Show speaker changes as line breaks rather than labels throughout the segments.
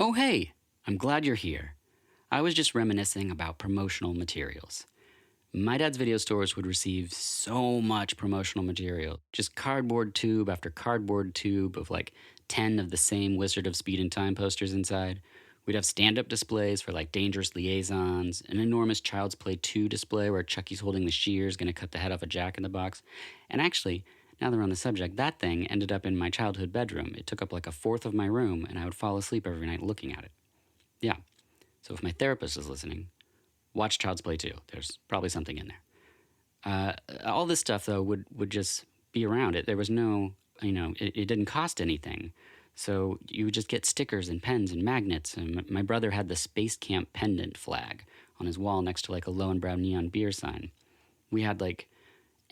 Oh, hey, I'm glad you're here. I was just reminiscing about promotional materials. My dad's video stores would receive so much promotional material, just cardboard tube after cardboard tube of like 10 of the same Wizard of Speed and Time posters inside. We'd have stand-up displays for like Dangerous Liaisons, an enormous Child's Play 2 display where Chucky's holding the shears going to cut the head off a Jack in the Box. And actually, now that we're on the subject, that thing ended up in my childhood bedroom. It took up like a fourth of my room, and I would fall asleep every night looking at it. Yeah, so if my therapist is listening, watch Child's Play 2. There's probably something in there. All this stuff, though, would just be around it. There was no, it didn't cost anything. So you would just get stickers and pens and magnets. And my brother had the Space Camp pendant flag on his wall next to like a Lowenbrau neon beer sign. We had like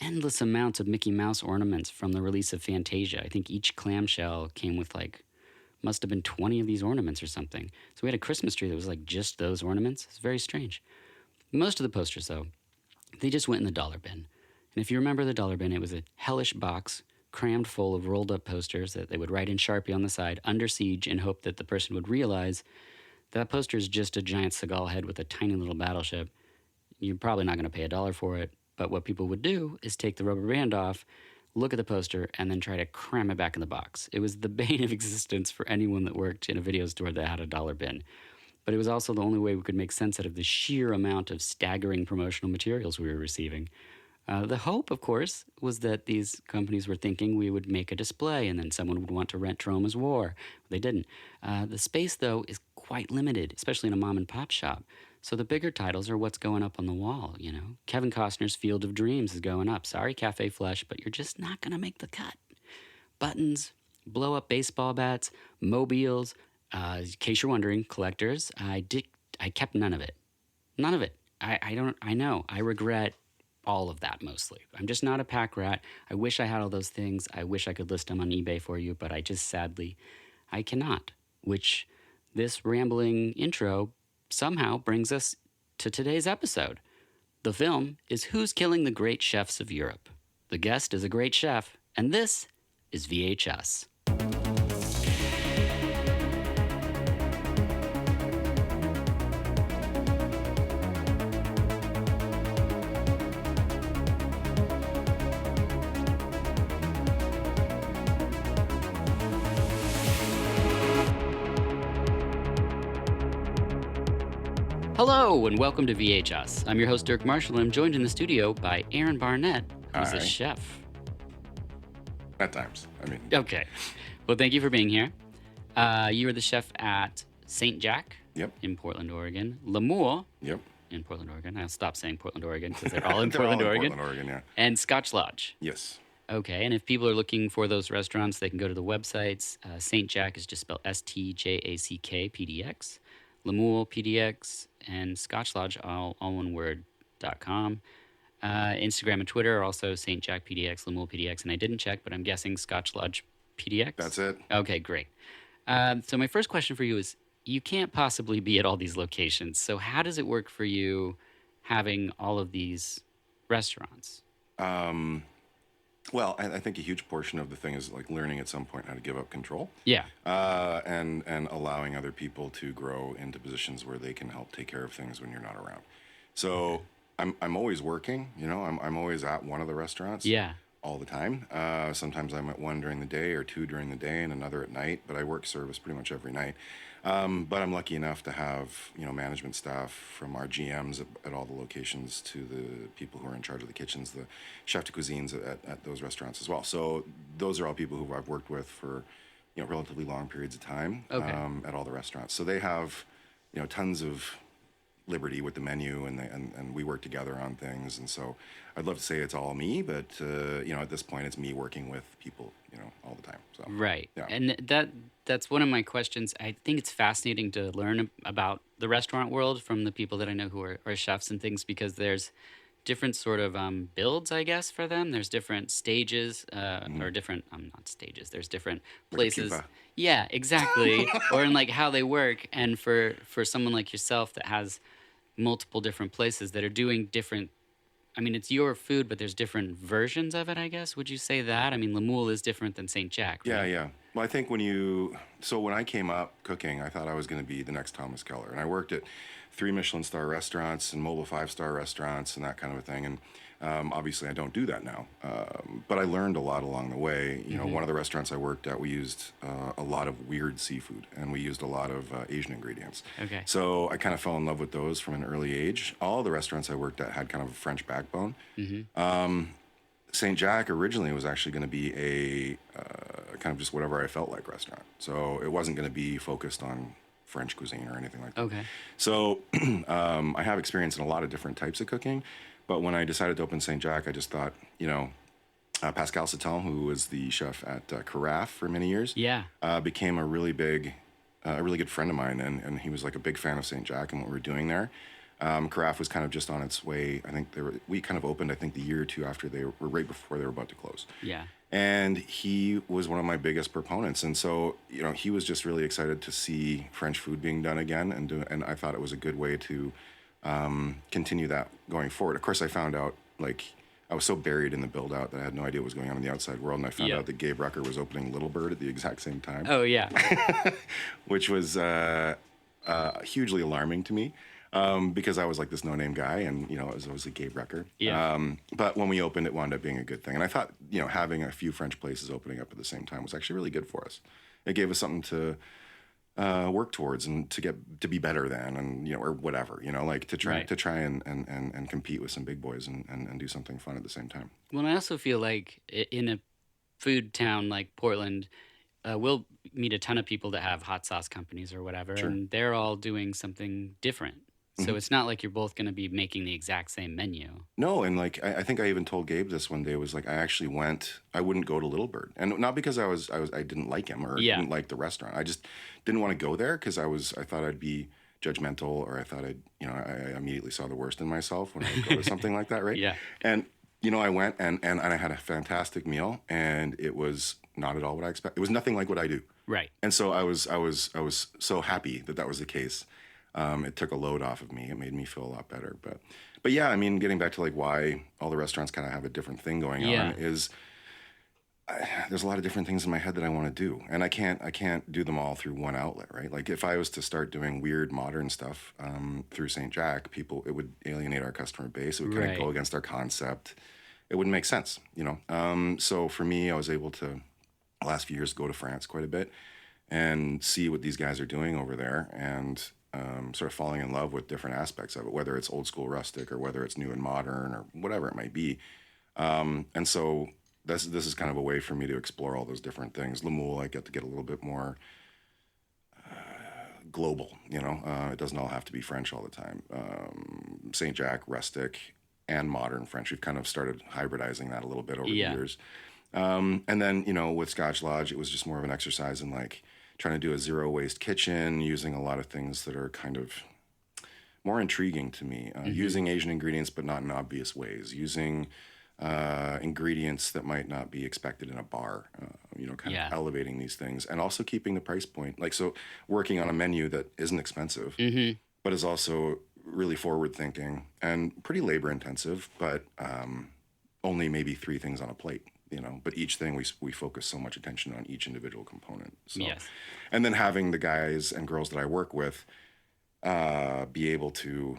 endless amounts of Mickey Mouse ornaments from the release of Fantasia. I think each clamshell came with like, must have been 20 of these ornaments or something. So we had a Christmas tree that was like just those ornaments. It's very strange. Most of the posters, though, they just went in the dollar bin. And if you remember the dollar bin, it was a hellish box crammed full of rolled-up posters that they would write in Sharpie on the side, under siege, in hope that the person would realize that poster is just a giant Seagal head with a tiny little battleship. You're probably not going to pay $1 for it, but what people would do is take the rubber band off, look at the poster, and then try to cram it back in the box. It was the bane of existence for anyone that worked in a video store that had a dollar bin. But it was also the only way we could make sense out of the sheer amount of staggering promotional materials we were receiving. The hope, of course, was that these companies were thinking we would make a display and then someone would want to rent Troma's War. They didn't. The space, though, is quite limited, especially in a mom and pop shop. So the bigger titles are what's going up on the wall, you know. Kevin Costner's Field of Dreams is going up. Sorry, Cafe Flesh, but you're just not going to make the cut. Buttons, blow-up baseball bats, mobiles. In case you're wondering, collectors, I kept none of it. None of it. I know. I regret all of that mostly. I'm just not a pack rat. I wish I had all those things. I wish I could list them on eBay for you, but I just sadly, I cannot. Which this rambling intro somehow brings us to today's episode. The film is Who's Killing the Great Chefs of Europe? The guest is a great chef, and this is VHS. Hello, and welcome to VHS. I'm your host, Dirk Marshall, and I'm joined in the studio by Aaron Barnett, who's a chef.
At times,
Okay. Well, thank you for being here. You are the chef at St. Jack in Portland, Oregon. L'Amour in Portland, Oregon. I'll stop saying Portland, Oregon, because they're all in Portland, Oregon. And Scotch Lodge.
Yes.
Okay, and if people are looking for those restaurants, they can go to the websites. St. Jack is just spelled STJACK PDX. L'Amour PDX, and Scotch Lodge, all one word, .com. Instagram and Twitter are also St. Jack PDX, L'Amour PDX, and I didn't check, but I'm guessing Scotch Lodge PDX?
That's it.
Okay, great. So my first question for you is, you can't possibly be at all these locations, so how does it work for you having all of these restaurants?
Well, I think a huge portion of the thing is like learning at some point how to give up control.
Yeah.
And allowing other people to grow into positions where they can help take care of things when you're not around. So I'm always working, you know, I'm always at one of the restaurants.
Yeah.
All the time. Sometimes I'm at one during the day or two during the day and another at night, but I work service pretty much every night. But I'm lucky enough to have, you know, management staff from our GMs at all the locations to the people who are in charge of the kitchens, the chef de cuisines at those restaurants as well. So those are all people who I've worked with for, you know, relatively long periods of time at all the restaurants. So they have, you know, tons of liberty with the menu and we work together on things. And so I'd love to say it's all me, but, you know, at this point it's me working with people, you know, all the time. So,
right.
Yeah.
And that's one of my questions. I think it's fascinating to learn about the restaurant world from the people that I know who are chefs and things, because there's different sort of builds, I guess, for them. There's different stages or different, not stages, there's different places.
Like
yeah, exactly. Or in like how they work. And for someone like yourself that has multiple different places that are doing different, I mean, it's your food, but there's different versions of it, I guess. Would you say that? I mean, L'Amour is different than St. Jack, right?
Yeah. Well, I think when I came up cooking, I thought I was going to be the next Thomas Keller. And I worked at 3 Michelin star restaurants and mobile 5-star restaurants and that kind of a thing. And obviously, I don't do that now. But I learned a lot along the way. You know, one of the restaurants I worked at, we used a lot of weird seafood and we used a lot of Asian ingredients.
Okay.
So I kind of fell in love with those from an early age. All the restaurants I worked at had kind of a French backbone. St. Jack originally was actually going to be a kind of just whatever I felt like restaurant. So it wasn't going to be focused on French cuisine or anything like that.
Okay.
So I have experience in a lot of different types of cooking. But when I decided to open St. Jack, I just thought, Pascal Sauton, who was the chef at Carafe for many years,
Yeah.
became a really good friend of mine. And he was like a big fan of St. Jack and what we were doing there. Carafe was kind of just on its way. I think we kind of opened, I think, the year or two after they were right before they were about to close.
Yeah.
And he was one of my biggest proponents. And so, he was just really excited to see French food being done again. And I thought it was a good way to continue that going forward. Of course, I found out, I was so buried in the build out that I had no idea what was going on in the outside world. And I found out that Gabe Rucker was opening Little Bird at the exact same time.
Oh, yeah.
Which was hugely alarming to me. Because I was like this no-name guy, and it was always a Gabe Rucker.
Yeah.
But when we opened, it wound up being a good thing, and I thought having a few French places opening up at the same time was actually really good for us. It gave us something to work towards and to be better than, and or whatever, to try and compete with some big boys and do something fun at the same time.
Well, I also feel like in a food town like Portland, we'll meet a ton of people that have hot sauce companies or whatever, and they're all doing something different. So it's not like you're both going to be making the exact same menu.
No, and I think I even told Gabe this one day. Was like I wouldn't go to Little Bird, and not because I didn't like him or didn't like the restaurant. I just didn't want to go there because I thought I'd be judgmental, or I thought I immediately saw the worst in myself when I would go to something like that, right?
Yeah.
And I went and I had a fantastic meal, and it was not at all what I expected. It was nothing like what I do.
Right.
And so I was so happy that was the case. It took a load off of me. It made me feel a lot better. But yeah, I mean, getting back to why all the restaurants kind of have a different thing going on is there's a lot of different things in my head that I want to do, and I can't do them all through one outlet, right? Like if I was to start doing weird modern stuff through St. Jack, it would alienate our customer base. It would kind of go against our concept. It wouldn't make sense, So for me, I was able to the last few years go to France quite a bit and see what these guys are doing over there, and sort of falling in love with different aspects of it, whether it's old school rustic or whether it's new and modern or whatever it might be. And so this is kind of a way for me to explore all those different things. Lemoule, I get to get a little bit more global, it doesn't all have to be French all the time. St. Jack, rustic, and modern French. We've kind of started hybridizing that a little bit over the years. And then, with Scotch Lodge, it was just more of an exercise in trying to do a zero waste kitchen, using a lot of things that are kind of more intriguing to me. Using Asian ingredients, but not in obvious ways. Using ingredients that might not be expected in a bar. Kind of elevating these things, and also keeping the price point. So working on a menu that isn't expensive, but is also really forward thinking and pretty labor intensive, but only maybe 3 things on a plate. But each thing we focus so much attention on each individual component. So, and then having the guys and girls that I work with be able to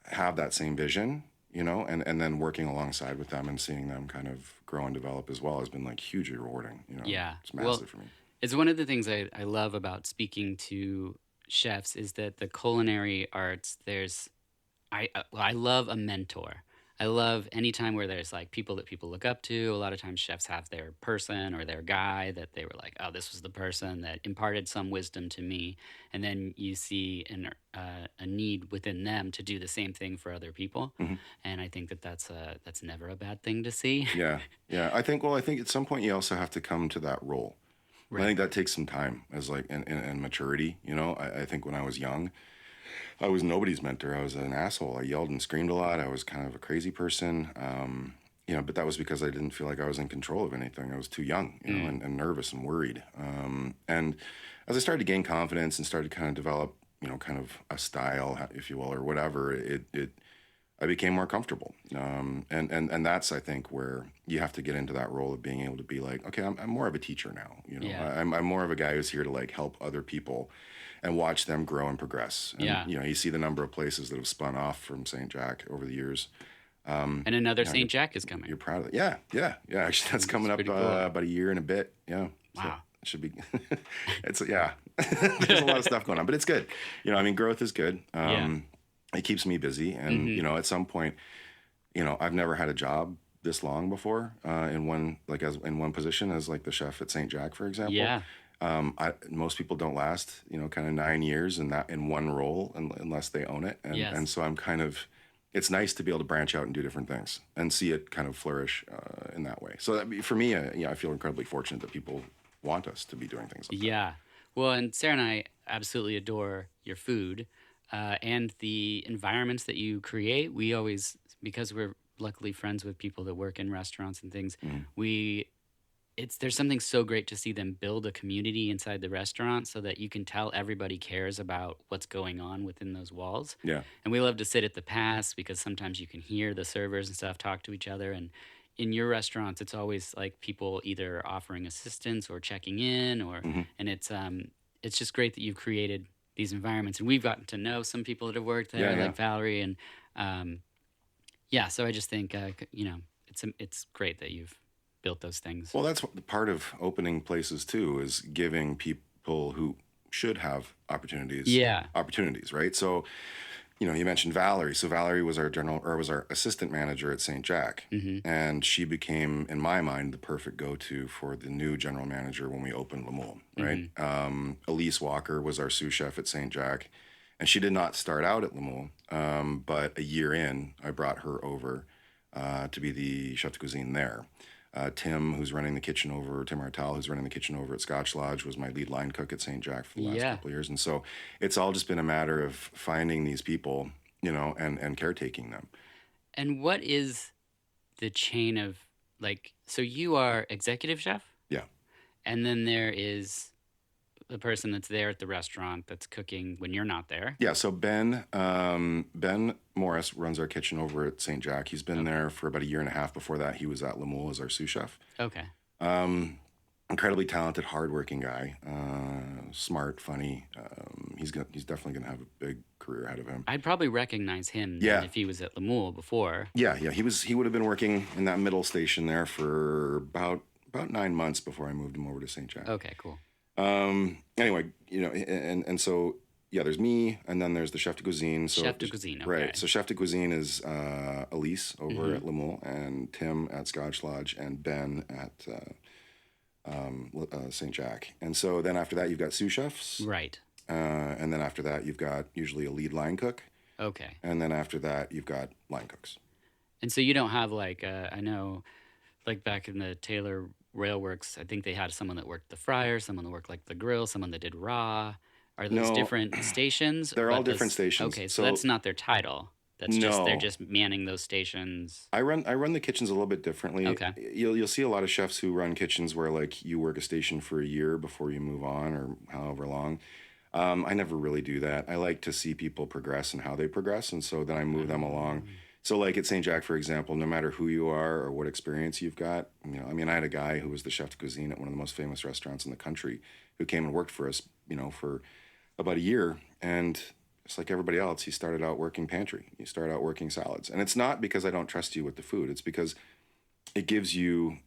have that same vision, and then working alongside with them and seeing them kind of grow and develop as well has been hugely rewarding. It's massive for me.
It's one of the things I love about speaking to chefs is that the culinary arts, I love a mentor. I love any time where there's people that people look up to. A lot of times chefs have their person or their guy that they were like, oh, this was the person that imparted some wisdom to me. And then you see a need within them to do the same thing for other people. And I think that's never a bad thing to see.
Yeah. I think at some point you also have to come to that role. Right. I think that takes some time as and maturity. I think when I was young, I was nobody's mentor. I was an asshole. I yelled and screamed a lot. I was kind of a crazy person. But that was because I didn't feel like I was in control of anything. I was too young, and nervous and worried. And as I started to gain confidence and started to kind of develop, kind of a style, if you will, or whatever, it I became more comfortable. And that's, I think, where you have to get into that role of being able to be like, okay, I'm more of a teacher now.
Yeah.
I'm more of a guy who's here to like help other people and watch them grow and progress. And,
Yeah.
you see the number of places that have spun off from St. Jack over the years.
And another
You know, you're,
St. Jack is coming.
you're proud of it. Yeah. Yeah. Yeah. Actually, that's
It's
coming up
pretty cool.
about a year and a bit. Yeah. So
Wow.
it should be, yeah, there's a lot of stuff going on, but it's good. I mean, growth is good.
Yeah.
It keeps me busy. And,
Hmm.
at some point, I've never had a job this long before in one like as in one position as like the chef at St. Jack, for example.
Yeah.
Most people don't last, kind of 9 years in one role unless they own it, and
Yes.
so I'm kind of. It's nice to be able to branch out and do different things and see it kind of flourish in that way. So for me, I feel incredibly fortunate that people want us to be doing things like that.
Yeah. Well, and Sarah and I absolutely adore your food and the environments that you create. We always, because we're luckily friends with people that work in restaurants and things,
Mhm.
we there's something so great to see them build a community inside the restaurant so that you can tell everybody cares about what's going on within those walls.
Yeah.
And we love to sit at the pass because sometimes you can hear the servers and stuff talk to each other. And in your restaurants, it's always like people either offering assistance or checking in, or
Hmm.
and it's just great that you've created these environments. And we've gotten to know some people that have worked
Yeah.
there,
Yeah.
like Valerie, and um, yeah. So I just think it's great that you've built those things.
Well, that's the part of opening places too, is giving people who should have
Yeah.
opportunities, right? So, you mentioned Valerie. So Valerie was our assistant manager at St. Jack,
Hmm.
and she became, in my mind, the perfect go-to for the new general manager when we opened Lemoule, right?
Hmm.
Elise Walker was our sous chef at St. Jack, and she did not start out at Lemoule, but a year in, I brought her over to be the chef de cuisine there. Tim Hartal, who's running the kitchen over at Scotch Lodge, was my lead line cook at St. Jack for the last
Yeah.
couple of years. And so it's all just been a matter of finding these people, and caretaking them.
And what is the chain of so you are executive chef,
Yeah.
and then there is the person that's there at the restaurant that's cooking when you're not there.
Yeah. So Ben Morris runs our kitchen over at St. Jack. He's been
Okay.
there for about a year and a half. Before that, he was at Lemoule as our sous chef.
Okay.
Um, Incredibly talented, hardworking guy, smart, funny. He's definitely gonna have a big career ahead of him.
I'd probably recognize him then
Yeah,
if he was at Lemoule before.
yeah. He would have been working in that middle station there for about 9 months before I moved him over to St. Jack.
Okay, cool.
Anyway, and so yeah, there's me, and then there's the chef de cuisine. So
Chef de cuisine. Okay.
right. So chef de cuisine is Elise over
Hmm.
at Lemoule, and Tim at Scotch Lodge, and Ben at St. Jack. And so then after that, you've got sous chefs,
Right.
and then after that, you've got usually a lead line cook,
Okay.
and then after that, you've got line cooks.
And so you don't have I know, like back in the Taylor Railworks, I think they had someone that worked the fryer, someone that worked like the grill, someone that did raw. Are those
No,
different stations?
they're all different stations.
Okay, so
So
that's not their title. That's just they're
no,
just manning those stations.
I run the kitchens a little bit differently.
Okay.
You'll see a lot of chefs who run kitchens where like you work a station for a year before you move on, or however long. I never really do that. I like to see people progress and how they progress, and so then I move them along.
Um,
So like at St. Jack, for example, no matter who you are or what experience you've got, I mean, I had a guy who was the chef de cuisine at one of the most famous restaurants in the country who came and worked for us, for about a year, and just like everybody else, he started out working pantry. He started out working salads. And it's not because I don't trust you with the food. It's because it gives you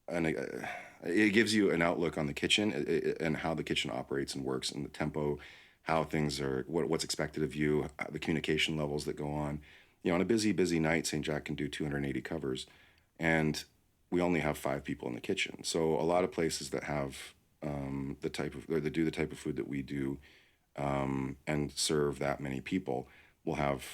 an outlook on the kitchen, and how the kitchen operates and works, and the tempo, how things are, what's expected of you, the communication levels that go on. On a busy night, St. Jack can do 280 covers, and we only have 5 people in the kitchen. So a lot of places that have or that do the type of food that we do, and serve that many people, will have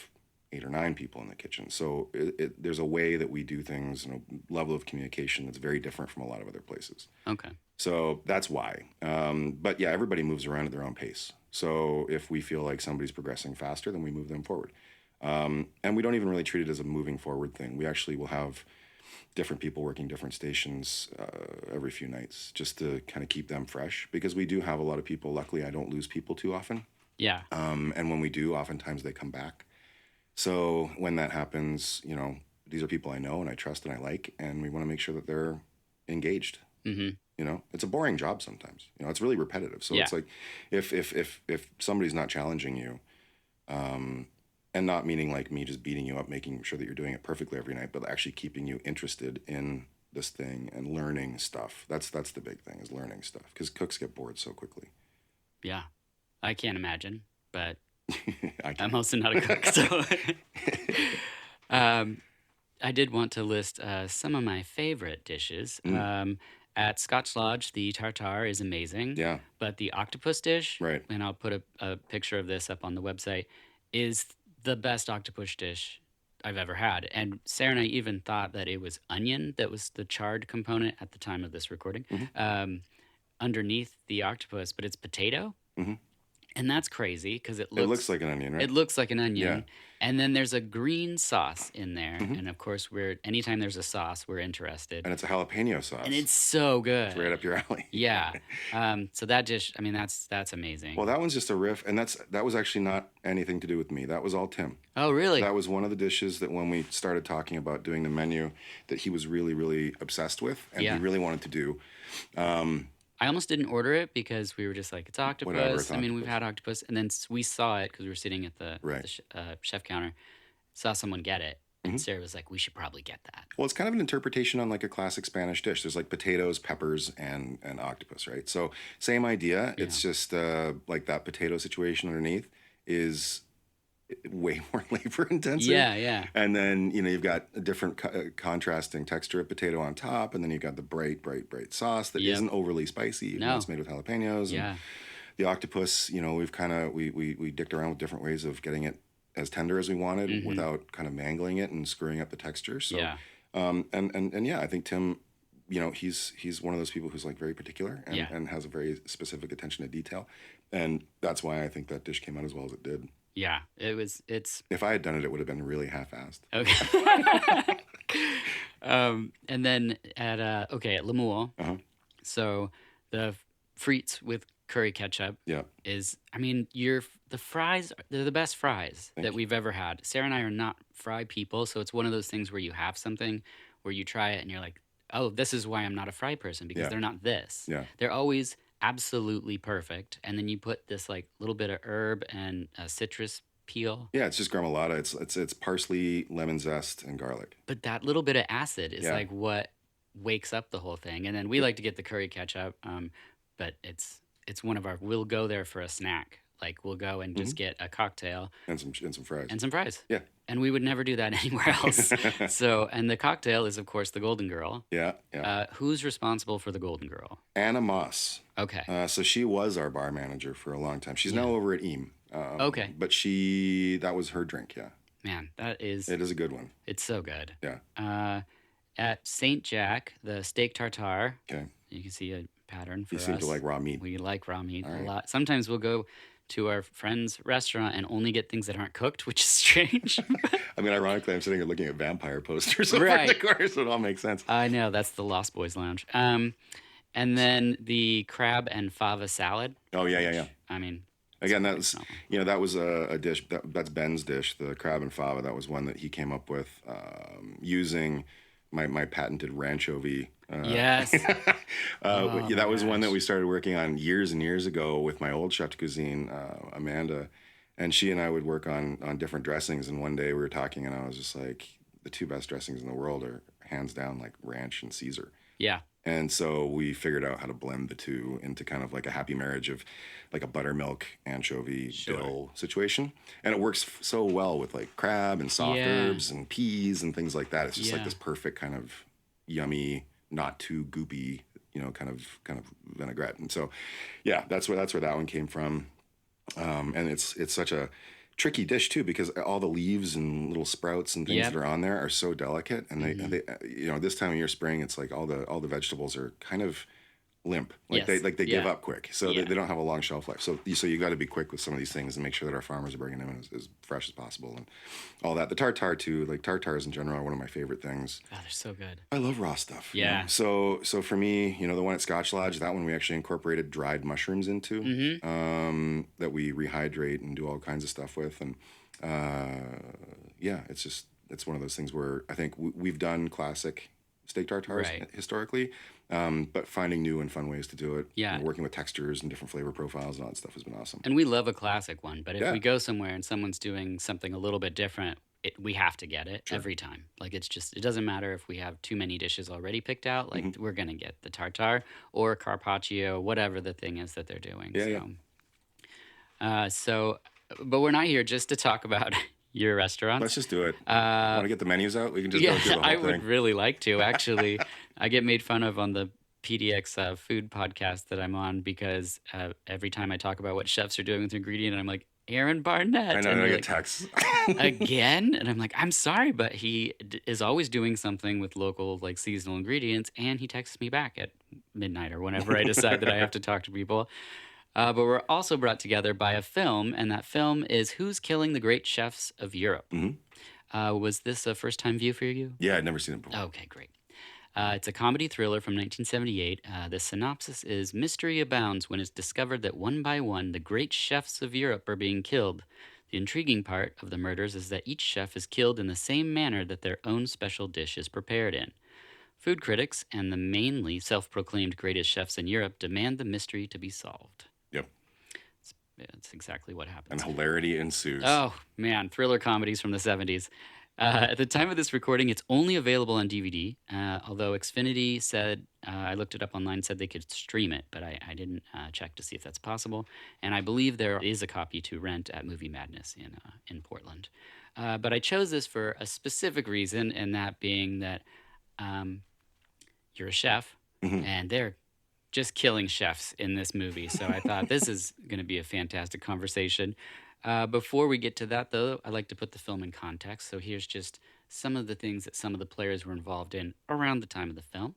8 or 9 people in the kitchen. So there's a way that we do things, and a level of communication that's very different from a lot of other places.
Okay.
So that's why. But yeah, everybody moves around at their own pace. So if we feel like somebody's progressing faster, then we move them forward. And we don't even really treat it as a moving forward thing. We actually will have different people working different stations every few nights, just to kind of keep them fresh, because we do have a lot of people. Luckily, I don't lose people too often.
Yeah.
And when we do, oftentimes they come back. So when that happens, these are people I know and I trust and I like, and we want to make sure that they're engaged.
Mm-hmm.
It's a boring job sometimes. It's really repetitive. So
Yeah.
it's like if somebody's not challenging you, um, and not meaning like me just beating you up, making sure that you're doing it perfectly every night, but actually keeping you interested in this thing and learning stuff. That's the big thing, is learning stuff, because cooks get bored so quickly.
Yeah. I can't imagine, but
I
I'm
can.
also not a cook, so um, I did want to list some of my favorite dishes.
Mm,
At Scotch Lodge, the tartare is amazing,
yeah,
but the octopus dish,
right.
and I'll put a picture of this up on the website, is the best octopus dish I've ever had. And Sarah and I even thought that it was onion that was the charred component at the time of this recording,
Hmm.
um, underneath the octopus, but it's potato.
Hmm.
And that's crazy because
It looks like an onion, right?
it looks like an
Yeah.
onion. And then there's a green sauce in there.
Hmm.
And of course, anytime there's a sauce, we're interested.
And it's a jalapeno
And
sauce.
it's so
It's right
good.
up your alley.
Yeah. So that dish, I mean, that's
Well,
amazing.
that one's just a riff, and that was actually not anything to do with me. That was all Tim.
Oh, really?
That was one of the dishes that when we started talking about doing the menu, that he was really, really obsessed with, and he
Yeah.
really wanted to do. Um,
I almost didn't order it because we were just like, it's
Whatever,
octopus.
it's
I mean, we've
octopus.
had octopus. And then we saw it because we were sitting at the
Right.
chef counter, saw someone get it. And
Hmm.
Sarah was like, we should probably get that.
Well, it's kind of an interpretation on like a classic Spanish dish. There's like potatoes, peppers, and octopus, right? So same idea.
Yeah.
It's just like that potato situation underneath is way more labor intensive.
Yeah, yeah.
And then, you've got a different contrasting texture of potato on top. And then you've got the bright, bright, bright sauce that
Yep.
not overly spicy. Even though
No.
it's made with jalapenos. And
Yeah.
the octopus, we've kind of, we dicked around with different ways of getting it as tender as we wanted
Hmm.
without kind of mangling it and screwing up the texture. So,
Yeah.
and yeah, I think Tim, he's one of those people who's like very particular and,
Yeah.
and has a very specific attention to detail. And that's why I think that dish came out as well as it did.
Yeah. It's
If I had done it, it would have been really half-assed.
okay. And then at Lemuel,
Uh-huh.
so the frites with curry ketchup
Yeah.
is, I mean, the fries, they're the best fries
Thank
that
you.
we've ever had. Sarah and I are not fry people, so it's one of those things where you have something where you try it and you're like, oh, this is why I'm not a fry person, because
Yeah.
they're not this.
Yeah.
They're always absolutely perfect. And then you put this like little bit of herb and citrus peel,
Yeah, it's just gremolata. It's parsley, lemon zest, and garlic.
but that little bit of acid is
Yeah.
like what wakes up the whole thing. And then we like to get the curry ketchup, but it's one of our. We'll go there for a snack. Like we'll go and just get a cocktail
And some fries.
and some fries.
Yeah.
And we would never do that anywhere else. So, and the cocktail is of course the Golden Girl.
Yeah, yeah.
Who's responsible for the Golden Girl?
Anna Moss.
Okay.
So she was our bar manager for a long time. She's
Yeah.
now over at Eam.
Okay.
But that was her drink, yeah.
Man, that is
It is a good one.
it's so good.
Yeah.
At Saint Jack, the steak tartare.
Okay.
You can see a pattern for
You
us.
seem to like raw meat.
We like raw meat
All
a
right.
lot. Sometimes we'll go to our friend's restaurant and only get things that aren't cooked, which is strange.
I mean, ironically, I'm sitting here looking at vampire posters over in the
Right.
corner, so it all makes sense.
I know, that's the Lost Boys Lounge. And then the crab and fava salad.
Oh, yeah, yeah, yeah.
I mean,
Again,
it's
that's
phenomenal.
that was a dish that's Ben's dish, the crab and fava. That was one that he came up with using my patented ranchovy.
Yes. Oh,
Yeah, that
my
was one that
gosh.
we started working on years and years ago with my old chef de cuisine, Amanda, and she and I would work on different dressings. And one day we were talking, and I was just like, the two best dressings in the world are hands down like ranch and Caesar.
Yeah.
And so we figured out how to blend the two into kind of like a happy marriage of like a buttermilk anchovy
Sure.
dill situation. And it works so well with like crab and soft
Yeah.
herbs and peas and things like that. It's just like
Yeah.
this perfect kind of yummy, not too goopy, kind of vinaigrette. And so, yeah, that's where that one came from. And it's such a tricky dish too, because all the leaves and little sprouts and things
Yep.
that are on there are so delicate, and they this time of year, spring, it's like all the vegetables are kind of limp, like
Yes.
they give
Yeah.
up quick, so
Yeah.
they don't have a long shelf life. So you got to be quick with some of these things and make sure that our farmers are bringing them in as fresh as possible and all that. The tartare too, like tartares in general, are one of my favorite things.
Oh, they're so good.
I love raw stuff.
Yeah.
So for me, the one at Scotch Lodge, that one we actually incorporated dried mushrooms into, that we rehydrate and do all kinds of stuff with, and yeah, it's one of those things where I think we've done classic steak tartars
Right.
historically, but finding new and fun ways to do it,
Yeah.
working with textures and different flavor profiles and all that stuff has been awesome.
And we love a classic one, but if
Yeah,
we go somewhere and someone's doing something a little bit different, we have to get it
sure.
every time. Like it's just, it doesn't matter if we have too many dishes already picked out. Like
Hmm.
we're gonna get the tartare or carpaccio, whatever the thing is that they're doing.
Yeah, yeah.
So, but we're not here just to talk about your
Let's
restaurants.
just do it. Want
Uh,
to get the menus out? We can just
yeah,
go through the
I
whole
would
thing.
really like to actually. I get made fun of on the PDX food podcast that I'm on because every time I talk about what chefs are doing with ingredient, I'm like Aaron
I
Barnett,
know
and
I
they're
get
like,
texts.
again, and I'm like, I'm sorry, but he is always doing something with local like seasonal ingredients, and he texts me back at midnight or whenever I decide that I have to talk to people. But we're also brought together by a film, and that film is Who's Killing the Great Chefs of Europe.
Hmm.
Was this a first time view for you?
Yeah, I'd never seen it before.
Okay, great. It's a comedy thriller from 1978. The synopsis is Mystery abounds when it's discovered that one by one the great chefs of Europe are being killed. The intriguing part of the murders is that each chef is killed in the same manner that their own special dish is prepared in. Food critics and the mainly self proclaimed greatest chefs in Europe demand the mystery to be solved.
Yep.
It's exactly what
And
happens.
hilarity ensues.
Oh, man, thriller comedies from the 70s. At the time of this recording, it's only available on DVD, although Xfinity said, I looked it up online, said they could stream it, but I didn't check to see if that's possible. And I believe there is a copy to rent at Movie Madness in Portland. But I chose this for a specific reason, and that being that um, you're a chef,
Hmm.
and they're just killing chefs in this movie. So I thought this is going to be a fantastic conversation. Before we get to that, though, I like to put the film in context. So here's just some of the things that some of the players were involved in around the time of the film.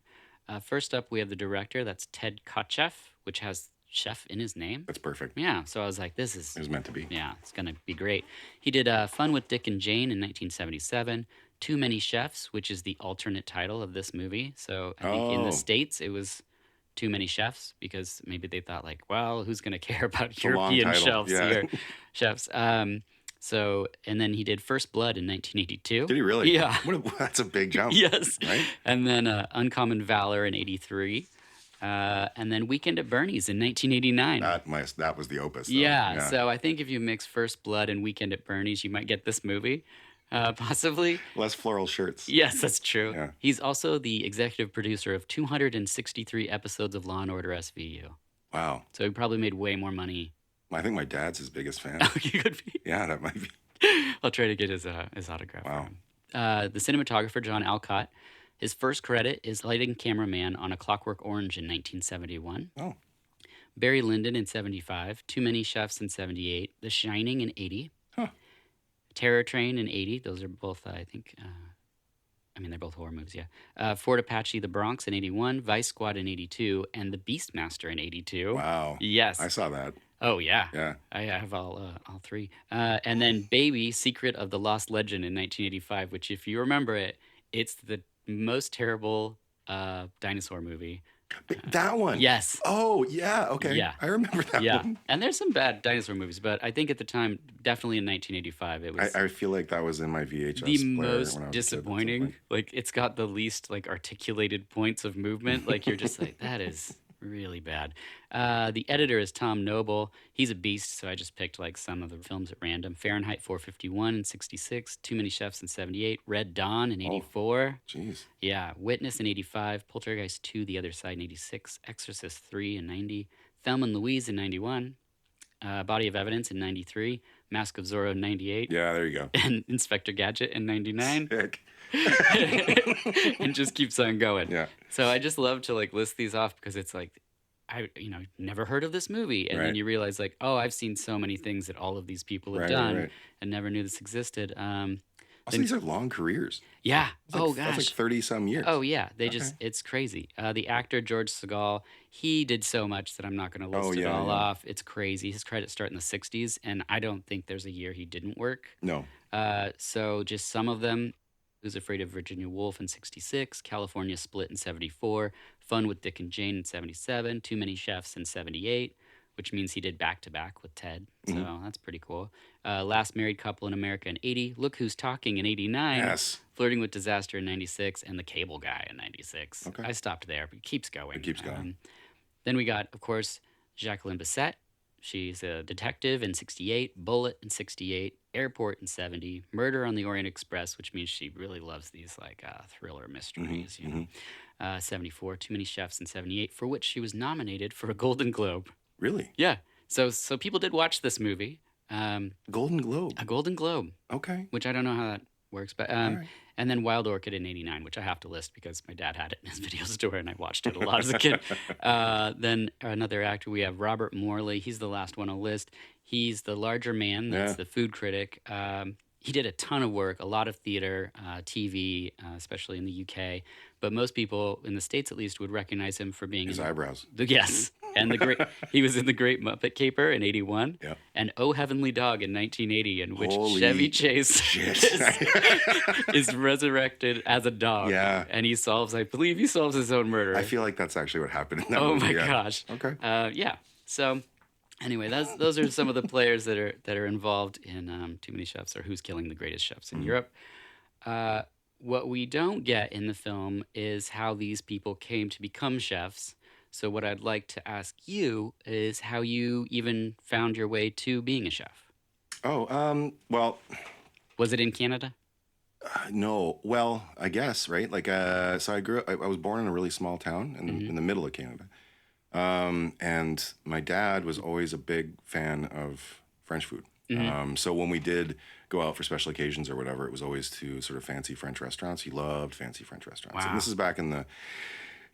First up, we have the director. That's Ted Kotcheff, which has chef in his name.
That's perfect.
Yeah, so I was like, this is,
It was meant to be.
yeah, it's going to be great. He did Fun with Dick and Jane in 1977. Too Many Chefs, which is the alternate title of this movie. So I think in the
Oh,
States, it was Too Many Chefs because maybe they thought like, well, who's going to care about
it's a long
European
title.
chefs
Yeah.
here? Chefs. So, and then he did First Blood in 1982.
Did he really?
Yeah.
That's a big jump.
Yes.
Right?
And then Uncommon Valor in 83. And then Weekend at Bernie's in 1989.
That was the opus. Though.
Yeah, so I think if you mix First Blood and Weekend at Bernie's, you might get this movie, possibly.
Less floral shirts.
Yes, that's true.
Yeah.
He's also the executive producer of 263 episodes of Law & Order SVU.
Wow.
So he probably made way more money.
I think my dad's his biggest fan.
You could be.
Yeah, that might be.
I'll try to get his autograph.
Wow.
For him. The cinematographer, John Alcott, his first credit is lighting cameraman on A Clockwork Orange in 1971.
Oh,
Barry Lyndon in 75. Too Many Chefs in 78. The Shining in 80.
huh.
Terror Train in 80. Those are both, I think, I mean, they're both horror movies, yeah. Fort Apache, The Bronx in 81. Vice Squad in 82. And The Beastmaster in 82.
Wow.
Yes.
I saw that.
Oh, yeah.
Yeah.
I have all three. And then Baby, Secret of the Lost Legend in 1985, which, if you remember it, it's the most terrible dinosaur movie.
That one.
Yes.
Oh, yeah. Okay.
Yeah.
I remember that
Yeah.
one.
And there's some bad dinosaur movies, but I think at the time, definitely in 1985, it was
I feel like that was in my VHS
the
player when I
most
was a kid at some
disappointing.
point.
Like, it's got the least, like, articulated points of movement. Like, you're just like, that is really bad. The editor is Tom Noble. He's a beast, so I just picked, like, some of the films at random. Fahrenheit 451 in 66. Too Many Chefs in 78. Red Dawn in 84.
Jeez.
Yeah, Witness in 85, Poltergeist 2, The Other Side in 86, Exorcist 3 in 90, Thelma and Louise in 91, Body of Evidence in 93, Mask of Zorro in 98,
Yeah, there you go.
and Inspector Gadget in 99,
Sick.
and just keeps on going.
Yeah.
So I just love to like list these off because it's like, never heard of this movie. And then
Right.
you realize like, oh, I've seen so many things that all of these people have
Right,
done
right.
and never knew this existed.
Also, these are long careers.
Yeah.
It's like,
Oh,
That's
gosh.
like 30 some years.
Oh yeah, they
Okay.
just it's crazy. The actor George Segal, he did so much that I'm not going to list
Oh,
it
yeah,
all
yeah.
off. It's crazy. His credits start in the 60s, and I don't think there's a year he didn't work.
No.
So just some of them. Who's Afraid of Virginia Woolf in 66, California Split in 74, Fun with Dick and Jane in 77, Too Many Chefs in 78, which means he did back-to-back with Ted. So that's pretty cool. Last Married Couple in America in 80. Look Who's Talking in 89.
Yes.
Flirting with Disaster in 96. And The Cable Guy in 96.
Okay.
I stopped there, but it keeps going.
It keeps going.
Then we got, of course, Jacqueline Bisset. She's a detective in 68, Bullet in 68, Airport in 70, Murder on the Orient Express, which means she really loves these like thriller mysteries, you know. 74, Too Many Chefs in 78, for which she was nominated for a Golden Globe.
Really?
Yeah. So people did watch this movie.
Golden Globe.
A Golden Globe,
Okay.
which I don't know how that works, but
All right.
and then Wild Orchid in 89, which I have to list because my dad had it in his video store and I watched it a lot as a kid. Then another actor, we have Robert Morley. He's the last one on the list. He's the larger man. That's the food critic. He did a ton of work, a lot of theater, TV, especially in the UK. But most people, in the States at least, would recognize him for being
His eyebrows.
Yes. And he was in The Great Muppet Caper in 81.
Yep.
And Oh Heavenly Dog in 1980, in which
Holy
Chevy Chase
shit.
is resurrected as a dog.
Yeah.
And I believe he solves his own murder.
I feel like that's actually what happened in that
Oh
movie.
my
yeah.
gosh.
Okay.
Yeah. So anyway, those are some of the players that are involved in Too Many Chefs, or Who's Killing the Greatest Chefs in Europe. What we don't get in the film is how these people came to become chefs. So what I'd like to ask you is how you even found your way to being a chef.
Oh, well,
Was it in Canada?
no. Well, I guess, right? Like, so I was born in a really small town in the middle of Canada. And my dad was always a big fan of French food. So when we did go out for special occasions or whatever, it was always to sort of fancy French restaurants. He loved fancy French restaurants.
Wow.
And this is back in the,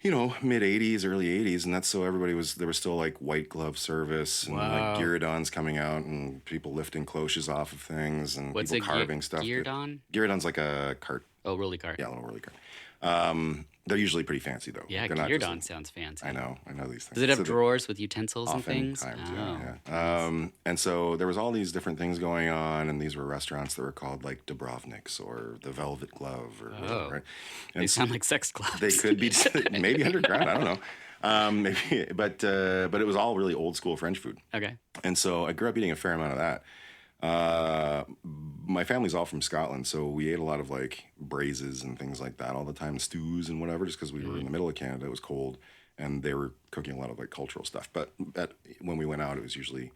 mid 80s, early 80s. And that's so there was still like white glove service and
Wow.
like gueridons coming out and people lifting cloches off of things and
What's
people
a
carving stuff.
gueridon?
Gueridon's like a cart.
Oh, rolly cart.
Yeah, a little whirly cart. They're usually pretty fancy though.
Yeah,
They're not just
gueridon sounds fancy.
I know these things.
Does it have
So
drawers with utensils and things?
oftentimes,
Oh.
yeah. And so there was all these different things going on, and these were restaurants that were called like Dubrovnik's or the Velvet Glove or whatever, right?
They sound like sex clubs.
They could be maybe underground. I don't know. Maybe, but it was all really old school French food.
Okay.
And so I grew up eating a fair amount of that. My family's all from Scotland, so we ate a lot of like braises and things like that all the time, stews and whatever, just because we were in the middle of Canada. It was cold, and they were cooking a lot of like cultural stuff. But when we went out, it was usually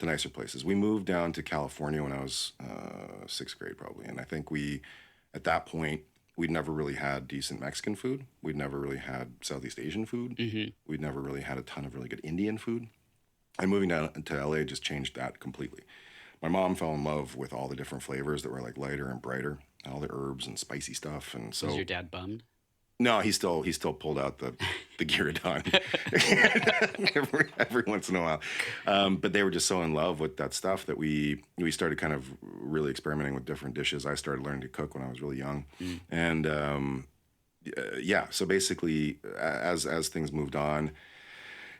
to nicer places. We moved down to California when I was 6th grade probably, and I think at that point, we'd never really had decent Mexican food. We'd never really had Southeast Asian food. We'd never really had a ton of really good Indian food. And moving down to LA just changed that completely. My mom fell in love with all the different flavors that were like lighter and brighter, and all the herbs and spicy stuff. And so,
Was your dad bummed?
no, he still pulled out the gueridon every once in a while. But they were just so in love with that stuff that we started kind of really experimenting with different dishes. I started learning to cook when I was really young, and yeah. So basically, as things moved on,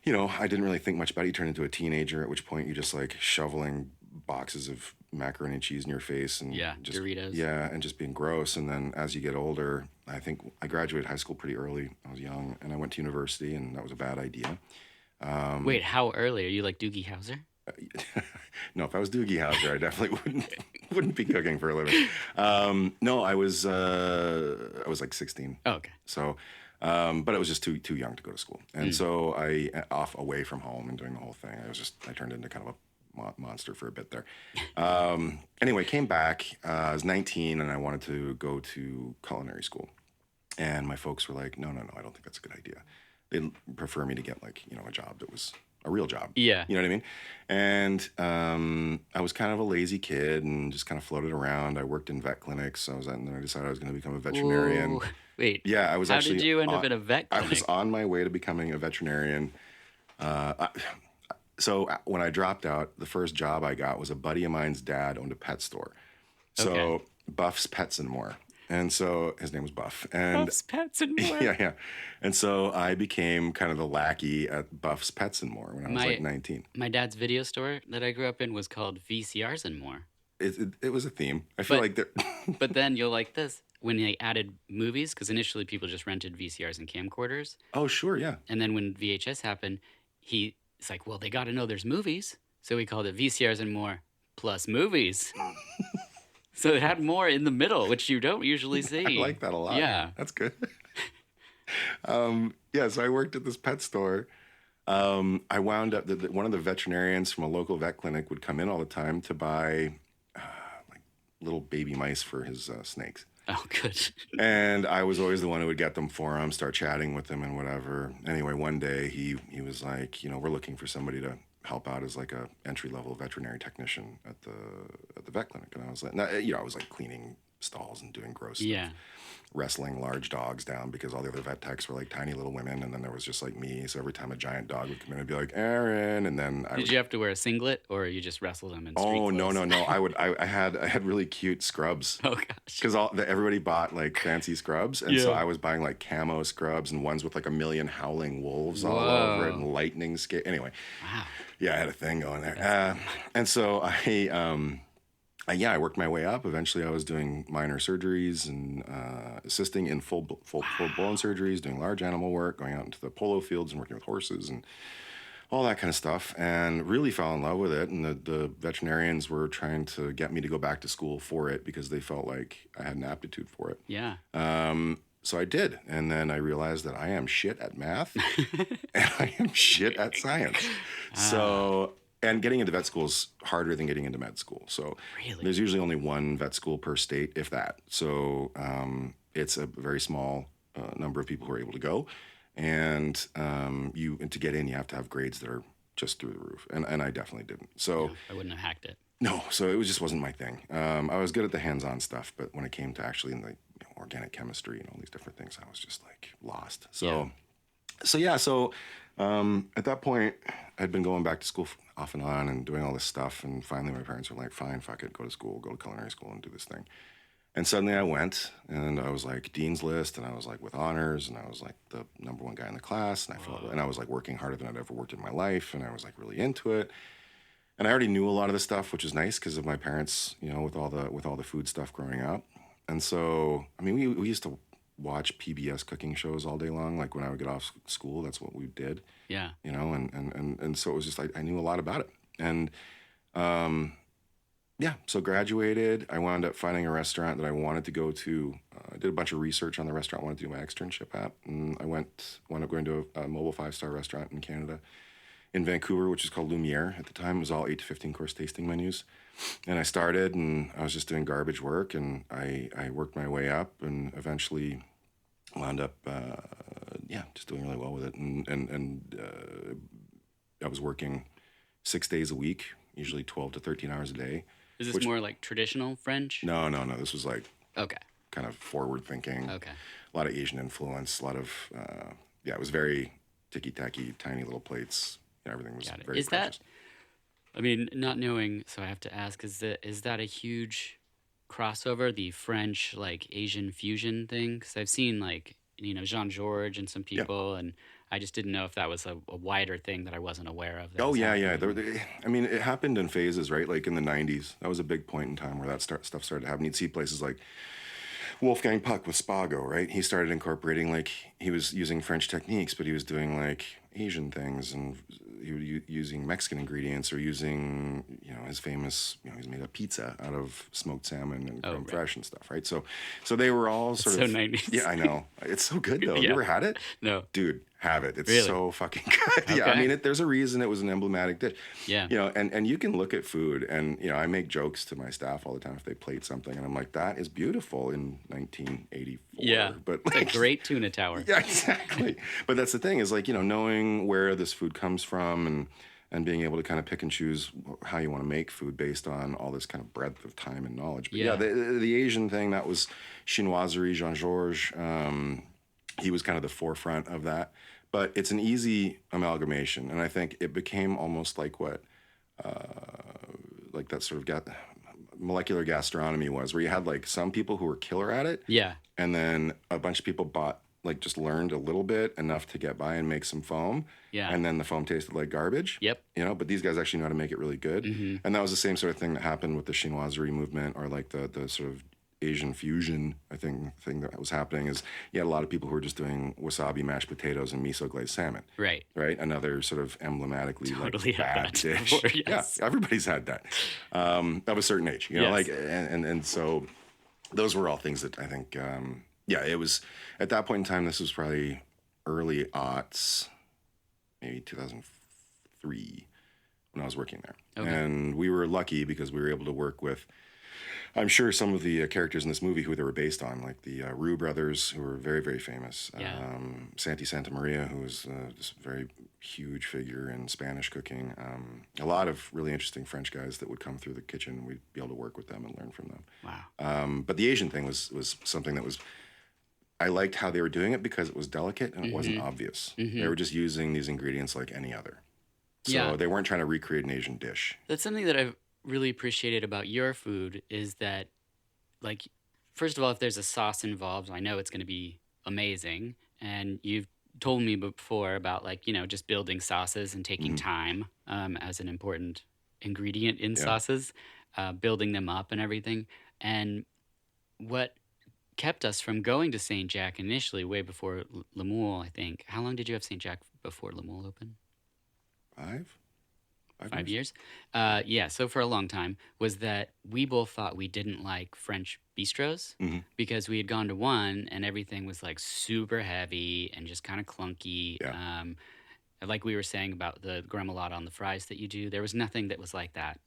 I didn't really think much about it. You turned into a teenager, at which point you just like shoveling boxes of macaroni and cheese in your face and just
Doritos.
Yeah, and just being gross. And then as you get older, I think I graduated high school pretty early. I was young, and I went to university, and that was a bad idea.
Wait, how early? Are you like Doogie Howser?
No, if I was Doogie Howser, I definitely wouldn't be cooking for a living. No, I was like 16.
Oh, okay.
So, but I was just too young to go to school, and so I away from home and doing the whole thing. I turned into kind of a monster for a bit there. Anyway, came back. I was 19, and I wanted to go to culinary school, and my folks were like, "No, I don't think that's a good idea. They'd prefer me to get like a job that was a real job.
Yeah.
You know what I mean? And I was kind of a lazy kid and just kind of floated around. I worked in vet clinics. And then I decided I was going to become a veterinarian.
Ooh. Wait.
Yeah, I was
How
actually.
did you end up in a vet clinic?
I was on my way to becoming a veterinarian. So when I dropped out, the first job I got was a buddy of mine's dad owned a pet store. So
Okay.
Buff's Pets and More. And so his name was Buff. And
Buff's Pets and More.
yeah. And so I became kind of the lackey at Buff's Pets and More when I was like 19.
My dad's video store that I grew up in was called VCRs and More.
It was a theme. I feel like there.
But then you'll like this. When they added movies, because initially people just rented VCRs and camcorders.
Oh, sure, yeah.
And then when VHS happened, he It's like, well, they got to know there's movies. So we called it VCRs and more plus movies. So it had more in the middle, which you don't usually
I
see.
like that a lot.
Yeah.
That's good. Yeah, so I worked at this pet store. I wound up one of the veterinarians from a local vet clinic would come in all the time to buy like little baby mice for his snakes.
Oh, good.
And I was always the one who would get them for him, start chatting with him and whatever. Anyway, one day he was like, we're looking for somebody to help out as like a entry level veterinary technician at the vet clinic. And I was like, I was like cleaning stalls and doing gross stuff.
Yeah.
Wrestling large dogs down because all the other vet techs were like tiny little women, and then there was just like me. So every time a giant dog would come in, I'd be like, Aaron, and then
Did you have to wear a singlet, or you just wrestled them in street
oh
clothes?
no! I had really cute scrubs.
Oh gosh.
Because everybody bought like fancy scrubs, and so
Yeah.
I was buying like camo scrubs and ones with like a million howling wolves all
Whoa.
over it and lightning scale. Anyway,
Wow.
yeah, I had a thing going there, and so I worked my way up. Eventually, I was doing minor surgeries and assisting in full blown surgeries, doing large animal work, going out into the polo fields and working with horses and all that kind of stuff, and really fell in love with it. And the veterinarians were trying to get me to go back to school for it because they felt like I had an aptitude for it.
Yeah.
So I did, and then I realized that I am shit at math and I am shit at science. So. And getting into vet school is harder than getting into med school. So
Really?
there's usually only one vet school per state, if that. So it's a very small number of people who are able to go. And to get in, you have to have grades that are just through the roof. And I definitely didn't. So
I wouldn't have hacked it.
no, so it just wasn't my thing. I was good at the hands-on stuff, but when it came to actually in the organic chemistry and all these different things, I was just like lost. So at that point, I'd been going back to school off and on and doing all this stuff. And finally, my parents were like, fine, fuck it, go to school, go to culinary school and do this thing. And suddenly I went, and I was like Dean's List, and I was like with honors, and I was like the number one guy in the class. And I was like working harder than I'd ever worked in my life. And I was like really into it. And I already knew a lot of the stuff, which was nice because of my parents, with all the food stuff growing up. And so, I mean, we used to watch PBS cooking shows all day long. Like when I would get off school, that's what we did.
Yeah.
And so it was just I knew a lot about it. And so graduated. I wound up finding a restaurant that I wanted to go to. I did a bunch of research on the restaurant I wanted to do my externship at, and I wound up going to a mobile 5-star restaurant in Canada, in Vancouver, which is called Lumiere. At the time, it was all 8 to 15 course tasting menus. And I started, and I was just doing garbage work, and I worked my way up, and eventually wound up, just doing really well with it. And I was working 6 days a week, usually 12 to 13 hours a day.
Is this more like traditional French?
No. This was like
Okay.
kind of forward thinking.
Okay.
A lot of Asian influence, a lot of, it was very ticky-tacky, tiny little plates. Everything was very
Is
precious.
I mean, not knowing, so I have to ask, is that a huge crossover, the French, like, Asian fusion thing? Because I've seen, like, Jean-Georges and some people, and I just didn't know if that was a wider thing that I wasn't aware of.
Oh, yeah. It happened in phases, right? Like in the 90s. That was a big point in time where that stuff started to happen. You'd see places like Wolfgang Puck with Spago, right? He started incorporating, like, he was using French techniques, but he was doing, like, Asian things, and he was using Mexican ingredients, or using, his famous, he's made a pizza out of smoked salmon and creme fraiche and stuff, right? So they were all sort of...
so 90s.
Yeah, I know. It's so good, though.
Yeah.
You ever had it?
No.
Dude, have it. It's
Really?
so fucking good.
Okay.
Yeah, I mean, there's a reason it was an emblematic dish.
Yeah.
And you can look at food, and, I make jokes to my staff all the time if they plate something, and I'm like, that is beautiful in 1984.
Yeah.
But
It's
like,
a great tuna tower.
yeah, exactly. But that's the thing is, like, knowing where this food comes from, and being able to kind of pick and choose how you want to make food based on all this kind of breadth of time and knowledge. But
Yeah.
the Asian thing, that was chinoiserie, Jean-Georges. He was kind of the forefront of that. But it's an easy amalgamation, and I think it became almost like what, like that sort of molecular gastronomy was, where you had like some people who were killer at it,
Yeah.
and then a bunch of people just learned a little bit, enough to get by and make some foam,
Yeah.
and then the foam tasted like garbage.
Yep.
But these guys actually know how to make it really good,
Mm-hmm.
and that was the same sort of thing that happened with the chinoiserie movement, or like the sort of Asian fusion, I think, thing that was happening is you had a lot of people who were just doing wasabi mashed potatoes and miso glazed salmon,
Right.
right? Another sort of emblematically like
Totally had
bad
that
dish.
before,
Yeah,
yes.
everybody's had that of a certain age, you know,
Yes.
like and so those were all things that I think, yeah, it was at that point in time. This was probably early aughts, maybe 2003 when I was working there,
Okay.
and we were lucky because we were able to work with. I'm sure some of the characters in this movie who they were based on, like the Rue brothers, who were very, very famous.
Yeah.
Santi Santa Maria, who was this very huge figure in Spanish cooking. A lot of really interesting French guys that would come through the kitchen. We'd be able to work with them and learn from them.
Wow.
But the Asian thing was something that was. I liked how they were doing it because it was delicate and it wasn't obvious. They were just using these ingredients like any other. So
Yeah.
they weren't trying to recreate an Asian dish.
That's something that I've really appreciated about your food is that, like, first of all, if there's a sauce involved, I know it's going to be amazing. And you've told me before about, like, just building sauces and taking time as an important ingredient in
Yeah.
sauces, building them up and everything. And what kept us from going to St. Jack initially, way before Lemoule, I think. How long did you have St. Jack before Lemoule opened?
5
5 years? Yeah, so for a long time, was that we both thought we didn't like French bistros
Mm-hmm.
because we had gone to one and everything was like super heavy and just kind of clunky.
Yeah.
Like we were saying about the gremolata on the fries that you do, there was nothing that was like that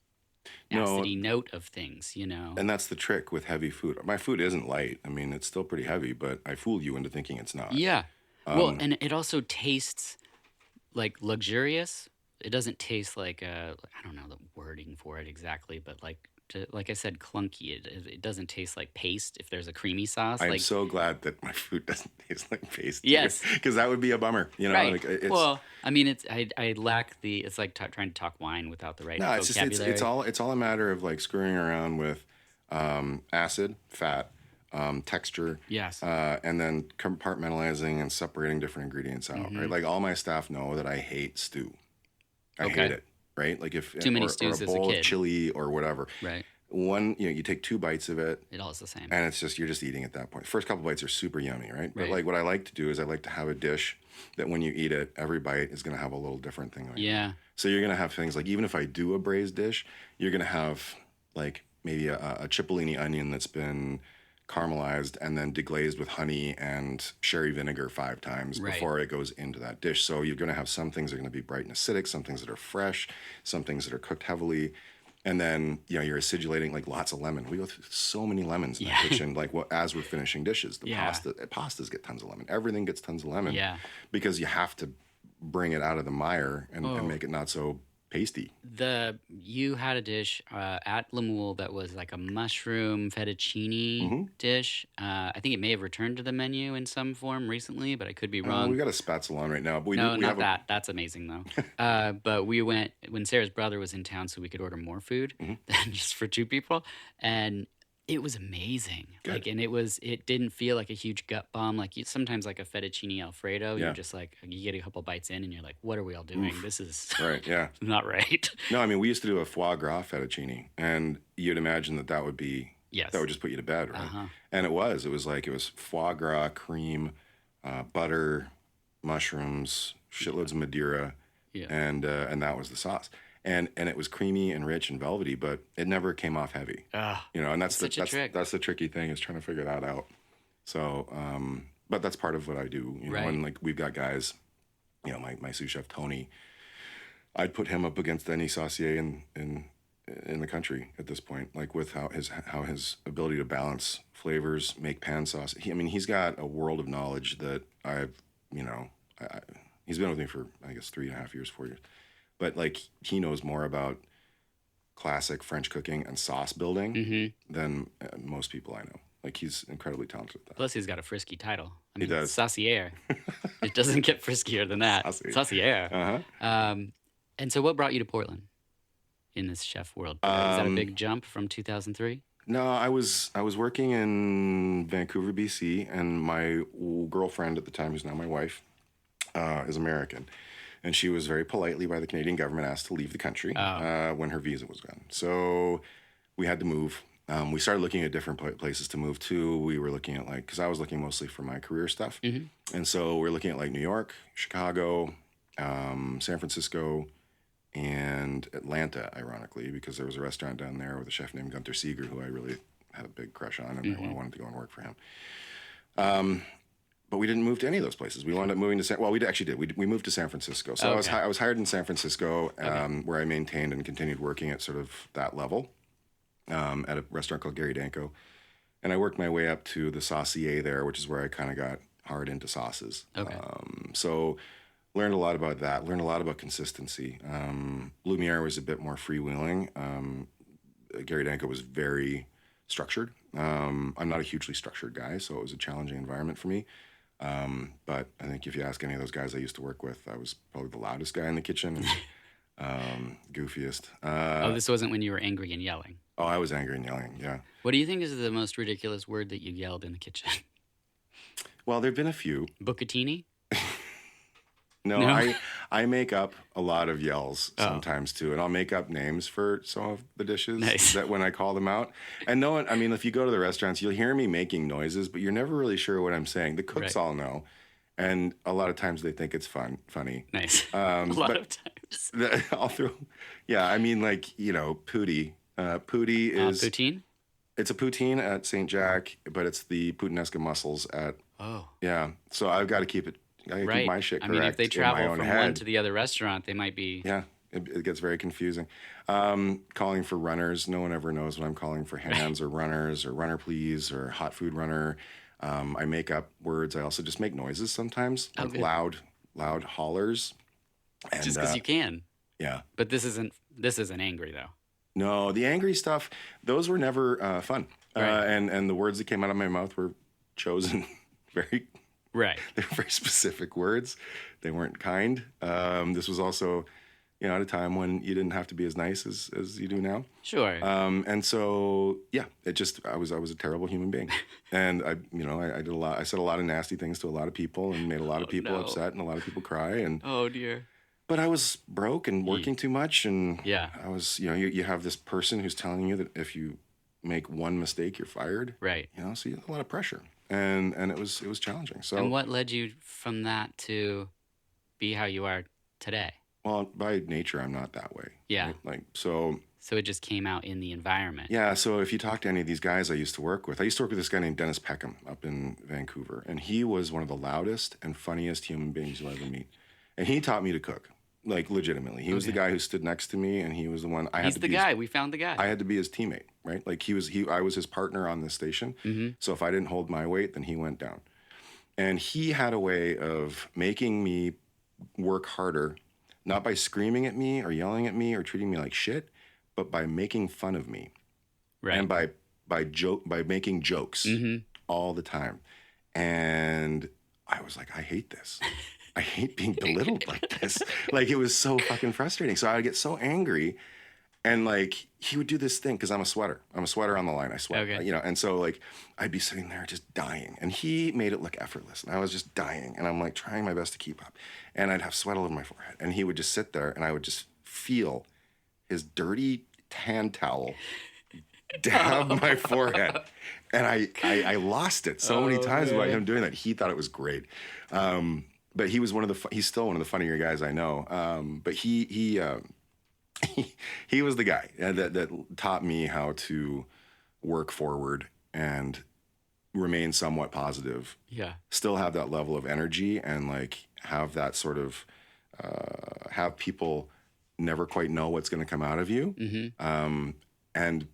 No,
acidy note of things.
and that's the trick with heavy food. My food isn't light. I mean, it's still pretty heavy, but I fool you into thinking it's not.
Yeah. Well, and it also tastes like luxurious. It doesn't taste like I don't know the wording for it exactly, but like I said, clunky. It doesn't taste like paste. If there's a creamy sauce,
I'm
like
so glad that my food doesn't taste like paste.
yes,
Because that would be a bummer. You know,
right.
like it's
Well, I mean, I lack the. It's like trying to talk wine without the right
no, it's just
vocabulary.
it's all a matter of like screwing around with acid, fat, texture,
Yes.
and then compartmentalizing and separating different ingredients out. Right, like all my staff know that I hate stew. I
Okay.
hate it. Right, like if
Too many
or
stews
a
as a
bowl of
kid.
chili or whatever.
Right.
One, you take 2 bites of it,
It all is the same.
and it's just you're just eating at that point. First couple bites are super yummy, right? But
Right.
like what I like to do is I like to have a dish that when you eat it, every bite is going to have a little different thing.
Yeah.
So you're going to have things like even if I do a braised dish, you're going to have like maybe a cipollini onion that's been caramelized and then deglazed with honey and sherry vinegar 5 times
Right.
before it goes into that dish. So you're going to have some things that are going to be bright and acidic, some things that are fresh, some things that are cooked heavily. And then, you're acidulating like lots of lemon. We go through so many lemons in the kitchen, like as we're finishing dishes. The
Yeah.
pastas get tons of lemon. Everything gets tons of lemon.
Yeah.
Because you have to bring it out of the mire and
Oh.
make it not so pasty.
You had a dish at Lemoule that was like a mushroom fettuccine
Mm-hmm.
dish. I think it may have returned to the menu in some form recently, but I could be
We
wrong.
got a spatula on right now, but we
No,
we
not
have
that. That's amazing though. But we went when Sarah's brother was in town, so we could order more food
Mm-hmm.
than just for 2 people, and it was amazing.
Good.
Like, and it didn't feel like a huge gut bomb. Like sometimes like a fettuccine Alfredo,
Yeah.
you're just like you get a couple bites in, and you're like, what are we all doing? This is
right, yeah.
not right.
No, I mean we used to do a foie gras fettuccine, and you'd imagine that would be
Yes.
that would just put you to bed, right?
Uh-huh.
And it was foie gras, cream, butter, mushrooms, shitloads of Madeira,
Yeah.
and that was the sauce. And it was creamy and rich and velvety, but it never came off heavy. And that's
It's such a trick.
that's the tricky thing is trying to figure that out. So, but that's part of what I do.
Right.
And like we've got guys, my sous chef Tony, I'd put him up against any saucier in the country at this point, like with how his ability to balance flavors, make pan sauce. He's got a world of knowledge that he's been with me for I guess 3.5 years, 4 years, but like he knows more about classic French cooking and sauce building than most people I know. Like he's incredibly talented at that.
Plus, he's got a frisky title. I
He
mean,
does.
Saucier. It doesn't get friskier than that.
Saucy.
Saucier.
Uh-huh.
And so, what brought you to Portland in this chef world? Was that a big jump from 2003?
No, I was working in Vancouver, BC, and my girlfriend at the time, who's now my wife, is American, and she was very politely by the Canadian government asked to leave the country when her visa was gone. So we had to move. We started looking at different places to move to. We were looking at like, because I was looking mostly for my career stuff. And so we're looking at like New York, Chicago, San Francisco, and Atlanta, ironically, because there was a restaurant down there with a chef named Gunther Seeger, who I really had a big crush on, and I wanted to go and work for him. But we didn't move to any of those places. We wound up moving to we actually did. We moved to San Francisco. So I was hired in San Francisco, where I maintained and continued working at sort of that level at a restaurant called Gary Danko. And I worked my way up to the saucier there, which is where I kind of got hard into sauces. So learned a lot about that, learned a lot about consistency. Lumiere was a bit more freewheeling. Gary Danko was very structured. I'm not a hugely structured guy, so it was a challenging environment for me. But I think if you ask any of those guys I used to work with, I was probably the loudest guy in the kitchen and goofiest.
This wasn't when you were angry and yelling.
Oh, I was angry and yelling, yeah.
What do you think is the most ridiculous word that you yelled in the kitchen?
Well, there've been a few.
Bucatini?
No, I make up a lot of yells sometimes too, and I'll make up names for some of the dishes that when I call them out. And no one, I mean, if you go to the restaurants, you'll hear me making noises, but you're never really sure what I'm saying. The cooks all know, and a lot of times they think it's funny.
Nice. A lot of times.
I'll throw, I mean, like, Pootie. Pootie is
poutine.
It's a poutine at St. Jack, but it's the puttanesca mussels at.
Oh.
Yeah. So I've got to keep it. I keep my shit correct.
I mean, if they travel from one to the other restaurant, they might be.
Yeah, it gets very confusing. Calling for runners, no one ever knows when I'm calling for hands or runners or runner please or hot food runner. I make up words. I also just make noises sometimes, like loud hollers. And,
just because you can.
Yeah.
But this isn't angry though.
No, the angry stuff, those were never fun. And the words that came out of my mouth were chosen very.
Right.
They were very specific words. They weren't kind. This was also, at a time when you didn't have to be as nice as you do now.
Sure.
And so, I was a terrible human being. And I did a lot. I said a lot of nasty things to a lot of people and made a lot of people upset and a lot of people cry. And
oh dear.
But I was broke and working too much. And I was, you have this person who's telling you that if you make one mistake, you're fired.
Right.
So you have a lot of pressure. And it was challenging. So.
And what led you from that to be how you are today?
Well, by nature, I'm not that way.
Yeah.
Right? So
it just came out in the environment.
Yeah. So if you talk to any of these guys I used to work with this guy named Dennis Peckham up in Vancouver, and he was one of the loudest and funniest human beings you'll ever meet. And he taught me to cook, like legitimately. He was the guy who stood next to me, and he was the one
He's the guy. We found the guy.
I had to be his teammate, right? Like I was his partner on this station. Mm-hmm. So if I didn't hold my weight, then he went down. And he had a way of making me work harder, not by screaming at me or yelling at me or treating me like shit, but by making fun of me. Right. And by making jokes all the time. And I was like, I hate this. I hate being belittled like this. Like, it was so fucking frustrating. So I would get so angry, and like he would do this thing, because I'm a sweater. I'm a sweater on the line. I sweat, and so like I'd be sitting there just dying, and he made it look effortless, and I was just dying, and I'm like trying my best to keep up, and I'd have sweat all over my forehead, and he would just sit there, and I would just feel his dirty hand towel dab my forehead, and I lost it so many times by him doing that. He thought it was great. But he was he's still one of the funnier guys I know. But he was the guy that taught me how to work forward and remain somewhat positive. Yeah. Still have that level of energy and like have that sort of, have people never quite know what's going to come out of you. Mm-hmm. And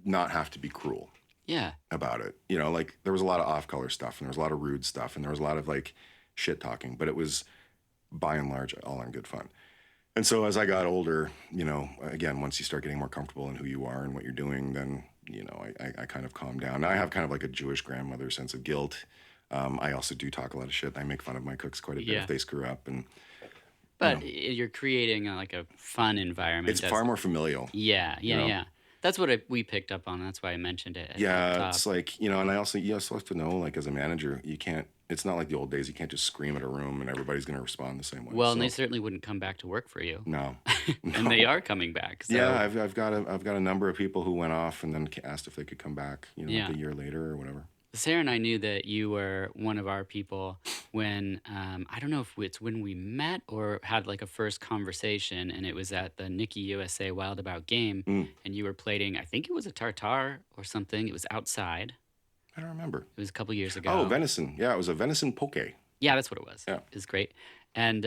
not have to be cruel. Yeah. About it. Like there was a lot of off-color stuff, and there was a lot of rude stuff, and there was a lot of like shit talking, but it was by and large all in good fun. And so as I got older, again, once you start getting more comfortable in who you are and what you're doing, then, I kind of calmed down. Now I have kind of like a Jewish grandmother sense of guilt. I also do talk a lot of shit. I make fun of my cooks quite a bit if they screw up. But you're creating like a fun environment. It's far more familial. Yeah. That's what we picked up on. That's why I mentioned it. Yeah, it's like, and you also have to know, like as a manager, you can't it's not like the old days. You can't just scream at a room and everybody's going to respond the same way.
Well, and
So,
they certainly wouldn't come back to work for you.
no,
And they
no.
are coming back. So
Yeah, I've got a number of people who went off and then asked if they could come back,
yeah.
like a year later or whatever.
Sarah and I knew that you were one of our people when, I don't know if it's when we met or had like a first conversation, and it was at the Nikki USA Wild About game,
Mm,
and you were plating, I think it was a tartare or something. It was outside.
I don't remember.
It was a couple years
Oh,
ago.
venison. Yeah, it was a venison poke.
Yeah, that's what it was.
Yeah.
It was great. And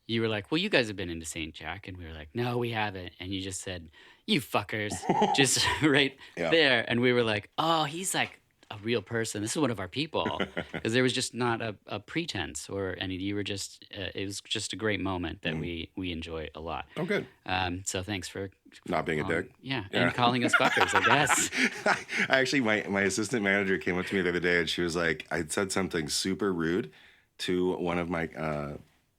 you were like, well, you guys have been into St. Jack. And we were like, no, we haven't. And you just said, you fuckers, just right
Yeah.
there. And we were like, oh, he's like a real person. This is one of our people. Because there was just not a pretense or any, you were just, it was just a great moment that we enjoy a lot.
Oh, good.
So thanks for
Not being a dick.
Yeah,
Yeah.
and calling us fuckers, I guess.
I actually, my assistant manager came up to me the other day and she was like, I said something super rude to one of my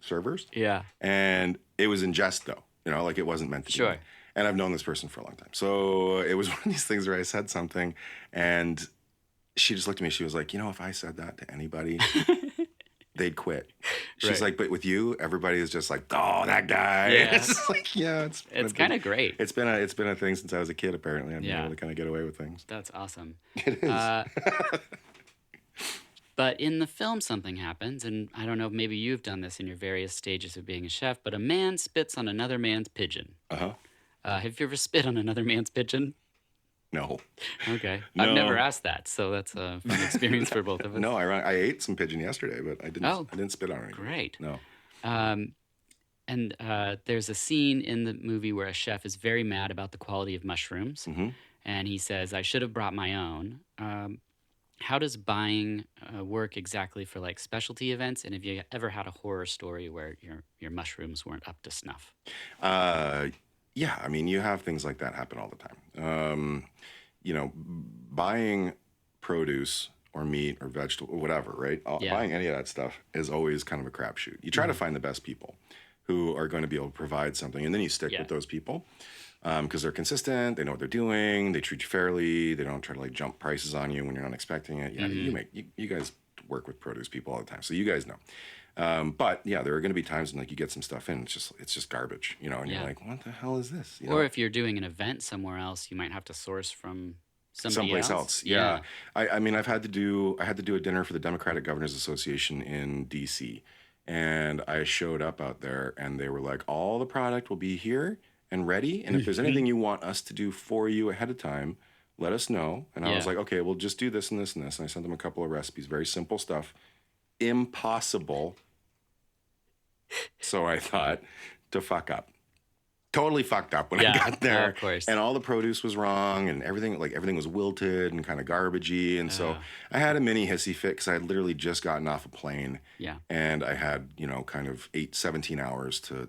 servers.
Yeah.
And it was in jest, though. Like it wasn't meant to
Sure.
be. And I've known this person for a long time. So it was one of these things where I said something and she just looked at me. She was like, if I said that to anybody, they'd quit. She's
Right.
like, but with you, everybody is just like, oh, that guy.
Yeah.
It's like, yeah,
It's kind of great.
It's been a thing since I was a kid. Apparently, I've been
Yeah.
able to kind of get away with things.
That's awesome.
It is.
But in the film, something happens, and I don't know if maybe you've done this in your various stages of being a chef, but a man spits on another man's pigeon.
Uh-huh.
Have you ever spit on another man's pigeon?
No.
Okay.
No.
I've never asked that, so that's a fun experience for both of us.
No, I ate some pigeon yesterday, but I didn't.
Oh.
I didn't spit on it.
Great.
No.
And there's a scene in the movie where a chef is very mad about the quality of mushrooms,
Mm-hmm.
and he says, I should have brought my own. How does buying work exactly for like specialty events? And have you ever had a horror story where your mushrooms weren't up to snuff?
Yeah, I mean, you have things like that happen all the time. Buying produce or meat or vegetable or whatever, right?
Yeah.
Buying any of that stuff is always kind of a crapshoot. You try to find the best people who are going to be able to provide something, and then you stick
Yeah.
with those people because they're consistent. They know what they're doing. They treat you fairly. They don't try to like jump prices on you when you're not expecting it. Yeah, you guys work with produce people all the time, so you guys know. But yeah, there are going to be times when like you get some stuff in, it's just garbage, and
Yeah.
you're like, what the hell is this?
Or if you're doing an event somewhere else, you might have to source from somebody
someplace else. Yeah. I mean, I had to do a dinner for the Democratic Governors Association in DC, and I showed up out there and they were like, all the product will be here and ready. And if there's anything you want us to do for you ahead of time, let us know. And I was
Yeah.
like, okay, we'll just do this and this and this. And I sent them a couple of recipes, very simple stuff. Impossible. So I thought to fuck up. Totally fucked up when I got there.
Of course.
And all the produce was wrong and everything was wilted and kind of garbagey. And so I had a mini hissy fit because I had literally just gotten off a plane.
Yeah.
And I had, kind of 17 hours to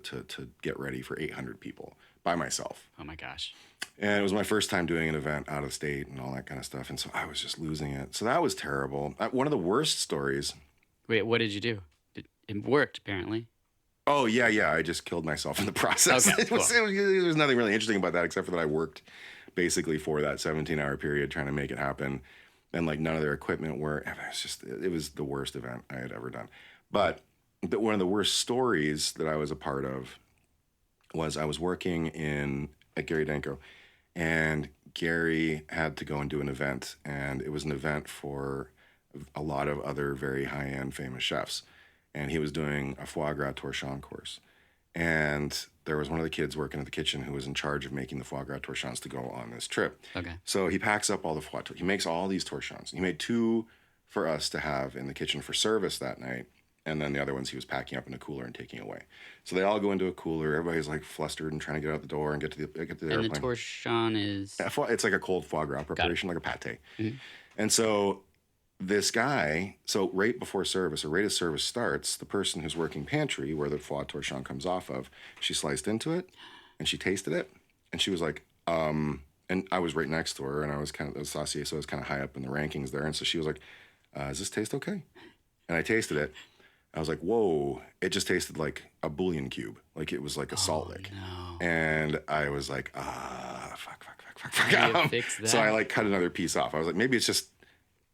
get ready for 800 people by myself.
Oh my gosh.
And it was my first time doing an event out of state and all that kind of stuff. And so I was just losing it. So that was terrible. One of the worst stories.
Wait, what did you do? It worked, apparently.
Oh, yeah. I just killed myself in the process.
Okay, cool.
There was nothing really interesting about that except for that I worked basically for that 17-hour period trying to make it happen. And like none of their equipment worked. It was the worst event I had ever done. But one of the worst stories that I was a part of was I was working at Gary Danko, and Gary had to go and do an event, and it was an event for a lot of other very high-end famous chefs. And he was doing a foie gras torchon course. And there was one of the kids working at the kitchen who was in charge of making the foie gras torchons to go on this trip.
Okay.
So he packs up all the foie. He makes all these torchons. He made 2 for us to have in the kitchen for service that night. And then the other ones he was packing up in a cooler and taking away. So they all go into a cooler. Everybody's like flustered and trying to get out the door and get to the
And
airplane.
the torchon is...
Yeah, it's like a cold foie gras preparation, like a pate.
Mhm.
And so this guy, right before service, or right as service starts, the person who's working pantry, where the foie torchon comes off of, she sliced into it, and she tasted it, and she was like, and I was right next to her, and I was kind of, saucier, so I was kind of high up in the rankings there, and so she was like, does this taste okay? And I tasted it. I was like, whoa, it just tasted like a bouillon cube. Like it was like a salt lick.
No.
And I was like, fuck.
How do you fix
So I
that?
like cut another piece off. I was like, maybe it's just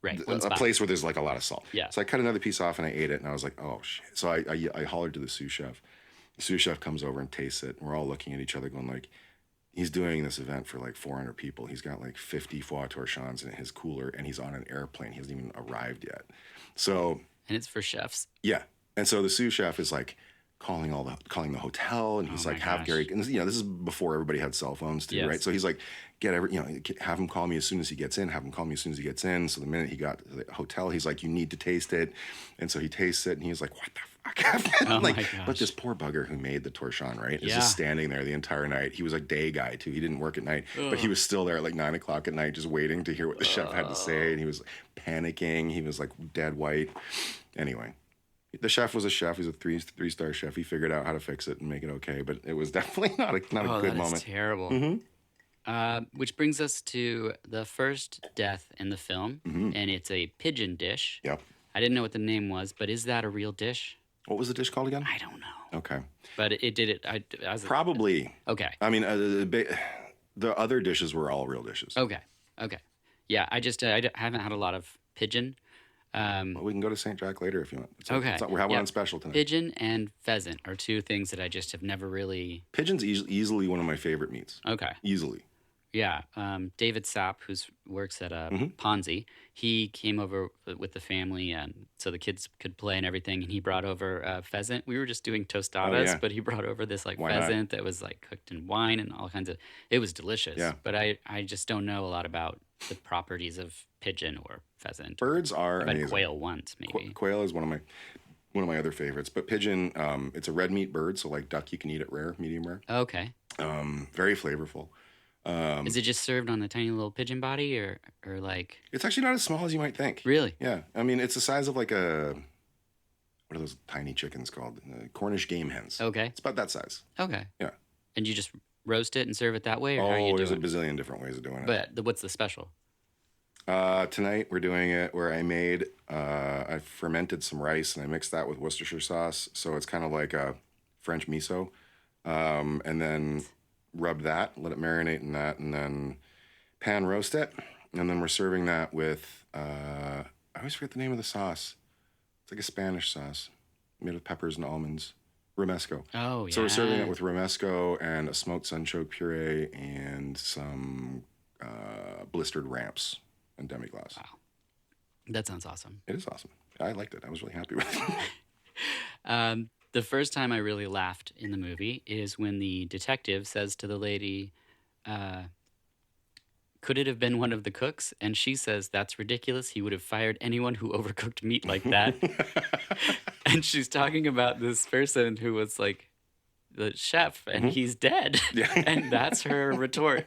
Right. One
a
spot.
place where there's like a lot of salt.
Yeah.
So I cut another piece off and I ate it, and I was like, oh shit. So I hollered to the sous chef. The sous chef comes over and tastes it, and we're all looking at each other going like, he's doing this event for like 400 people. He's got like 50 foie torchons in his cooler, and he's on an airplane. He hasn't even arrived yet. So
And it's for chefs.
yeah, and so the sous chef is like calling the hotel, and he's
Oh
like,
my
have
gosh.
Gary. And this is before everybody had cell phones too,
Yes.
right? So he's like, have him call me as soon as he gets in. Have him call me as soon as he gets in. So the minute he got to the hotel, he's like, you need to taste it, and so he tastes it, and he's like, what the fuck?
Oh
like,
my gosh.
but this poor bugger who made the torchon, right, is
Yeah.
just standing there the entire night. He was a day guy too. He didn't work at night, but he was still there at like 9 o'clock at night, just waiting to hear what the chef had to say. And he was panicking. He was like dead white. Anyway, the chef was a chef. He's a three-star chef. He figured out how to fix it and make it okay. But it was definitely not a good
that is
moment.
terrible. Which brings us to the first death in the film, and it's a pigeon dish.
Yep.
I didn't know what the name was, but is that a real dish?
What was the dish called again?
I don't know.
Okay.
But it did it. I was
Probably.
okay.
I mean, the other dishes were all real dishes.
Okay. Yeah, I haven't had a lot of pigeon.
Well, we can go to St. Jack later if you want.
Okay.
We're having
Yeah.
one on special tonight.
Pigeon and pheasant are two things that I just have never really.
Pigeon's easily one of my favorite meats.
Okay.
Easily.
Yeah, David Sapp, who works at Ponzi, he came over with the family, and so the kids could play and everything. And he brought over pheasant. We were just doing tostadas,
yeah.
but he brought over this like
Why not?
pheasant that was like cooked in wine and all kinds of. It was delicious.
Yeah.
But I just don't know a lot about the properties of pigeon or pheasant.
Birds are
I've had
amazing.
quail once, maybe.
Quail is one of my other favorites. But pigeon, it's a red meat bird, so like duck, you can eat it rare, medium rare.
Okay.
Very flavorful.
Is it just served on the tiny little pigeon body, or like
It's actually not as small as you might think.
really?
Yeah, I mean, it's the size of like what are those tiny chickens called? Cornish game hens.
Okay.
It's about that size.
Okay.
Yeah.
And you just roast it and serve it that way, or how you
Oh,
do
there's a
it?
bazillion different ways of doing it.
But what's the special?
Tonight we're doing it where I fermented some rice and I mixed that with Worcestershire sauce, so it's kind of like a French miso, and then rub that, let it marinate in that, and then pan roast it, and then we're serving that with I always forget the name of the sauce. It's like a Spanish sauce made with peppers and almonds, romesco.
Oh yeah.
So we're serving it with romesco and a smoked sunchoke puree and some blistered ramps and demi-glace.
Wow. That sounds awesome.
It is awesome. I liked it. I was really happy with it.
The first time I really laughed in the movie is when the detective says to the lady, could it have been one of the cooks? And she says, that's ridiculous. He would have fired anyone who overcooked meat like that. And she's talking about this person who was like the chef, and he's dead.
Yeah.
And that's her retort.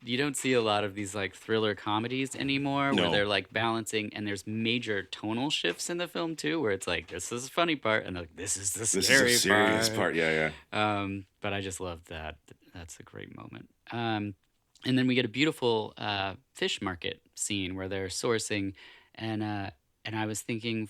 You don't see a lot of these like thriller comedies anymore where
No.
they're like balancing, and there's major tonal shifts in the film too, where it's like, this is the funny part, and like, this is the
This
scary
is a serious part. Yeah, yeah.
But I just love that. That's a great moment. And then we get a beautiful fish market scene where they're sourcing, and I was thinking,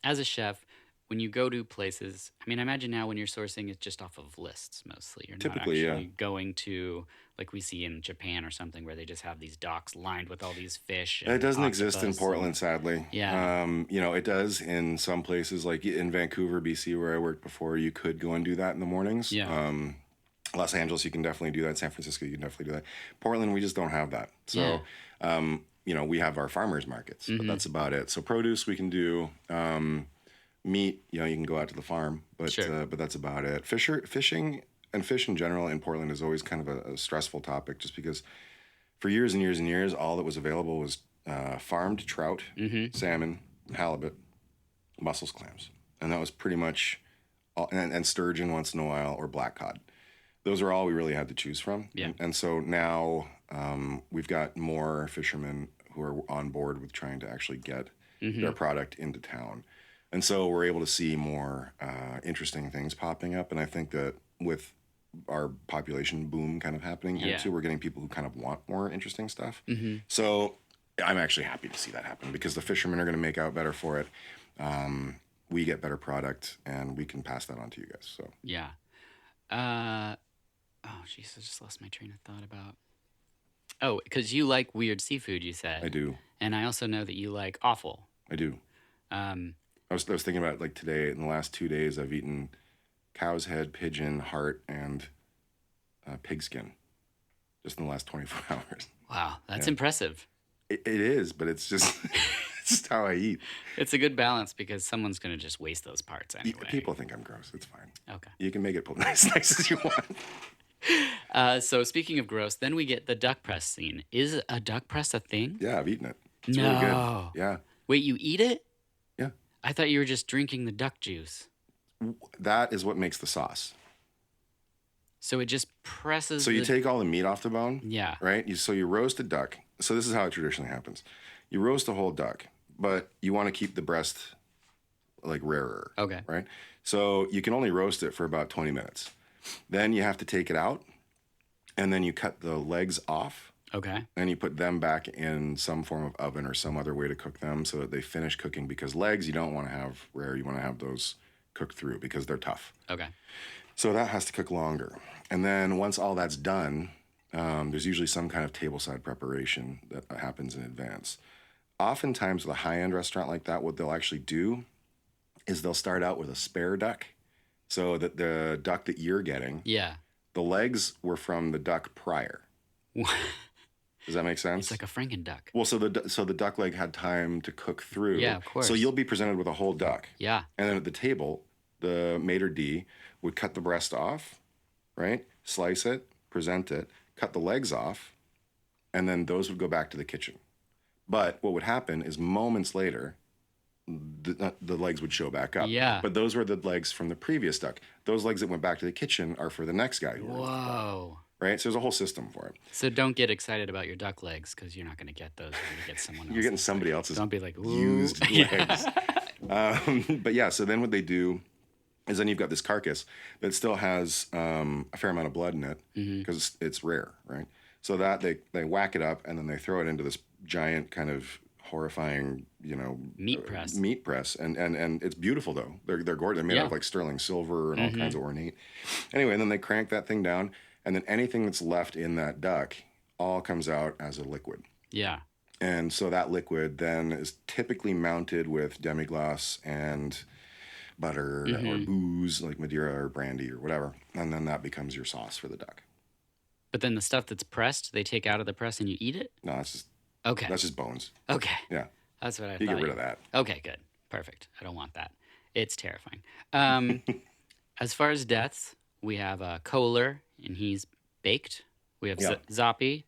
as a chef, when you go to places, I mean, I imagine now when you're sourcing, it's just off of lists mostly. You're
Typically,
not
yeah.
actually going to, like we see in Japan or something, where they just have these docks lined with all these fish.
It
and
doesn't exist in
octopus
Portland, sadly.
Yeah.
It does in some places, like in Vancouver, BC, where I worked before. You could go and do that in the mornings.
Yeah.
Los Angeles, you can definitely do that. San Francisco, you can definitely do that. Portland, we just don't have that. So, we have our farmers markets, but that's about it. So produce we can do. Meat, you can go out to the farm, but
Sure.
but that's about it. Fishing and fish in general in Portland is always kind of a stressful topic, just because for years and years and years, all that was available was farmed trout, salmon, halibut, mussels, clams, and that was pretty much all, and sturgeon once in a while, or black cod. Those are all we really had to choose from.
Yeah.
And so now we've got more fishermen who are on board with trying to actually get their product into town. And so we're able to see more interesting things popping up. And I think that with our population boom kind of happening here
Yeah.
too, we're getting people who kind of want more interesting stuff. So I'm actually happy to see that happen, because the fishermen are going to make out better for it. We get better product, and we can pass that on to you guys. So
Yeah. Oh, jeez, I just lost my train of thought about. Oh, because you like weird seafood, you
I
said.
do.
And I also know that you like offal.
I do.
Um,
I was thinking about like today. In the last 2 days, I've eaten cow's head, pigeon, heart, and pigskin. Just in the last 24 hours.
wow, that's
Yeah.
impressive.
It is, but it's just it's just how I eat.
It's a good balance because someone's going to just waste those parts anyway.
People think I'm gross. It's fine.
Okay.
You can make it nice as you want.
So speaking of gross, then we get the duck press scene. Is a duck press a thing?
Yeah, I've eaten it. It's really good.
No.
Yeah.
Wait, you eat it?
Yeah.
I thought you were just drinking the duck juice.
That is what makes the sauce.
So it just presses.
So you take all the meat off the bone.
Yeah.
Right? So you roast a duck. So this is how it traditionally happens. You roast a whole duck, but you want to keep the breast like rarer.
Okay.
Right? So you can only roast it for about 20 minutes. Then you have to take it out, and then you cut the legs off.
Okay.
And you put them back in some form of oven or some other way to cook them so that they finish cooking. Because legs you don't want to have rare. You want to have those cooked through because they're tough.
Okay.
So that has to cook longer. And then once all that's done, there's usually some kind of tableside preparation that happens in advance. Oftentimes with a high-end restaurant like that, what they'll actually do is they'll start out with a spare duck. So that the duck that you're getting,
Yeah.
the legs were from the duck prior. Does that make sense?
It's like a Franken duck.
Well, so the duck leg had time to cook through.
Yeah, of course.
So you'll be presented with a whole duck.
Yeah.
And then at the table, the maitre d' would cut the breast off, right? Slice it, present it, cut the legs off, and then those would go back to the kitchen. But what would happen is moments later, the legs would show back up.
Yeah.
But those were the legs from the previous duck. Those legs that went back to the kitchen are for the next guy who ordered the duck.
Whoa.
Right? So there's a whole system for it.
So don't get excited about your duck legs because you're not going to get those. You're going to get someone else.
You're getting somebody else's
Don't be like, ooh.
used legs. But yeah, so then what they do is then you've got this carcass that still has a fair amount of blood in it because it's rare, right? So that they whack it up and then they throw it into this giant kind of horrifying,
Meat press.
Meat press, and it's beautiful though. They're gorgeous. They're made out of like sterling silver and all kinds of ornate. Anyway, and then they crank that thing down, and then anything that's left in that duck all comes out as a liquid.
Yeah.
And so that liquid then is typically mounted with demi-glace and butter or booze like Madeira or brandy or whatever, and then that becomes your sauce for the duck.
But then the stuff that's pressed, they take out of the press and you eat it?
No, that's
Okay.
just bones.
Okay.
Yeah,
That's what I
you
thought.
get rid of that.
Okay, good. Perfect. I don't want that. It's terrifying. As far as deaths, we have Kohler, and he's baked. We have
Yeah.
Zappi,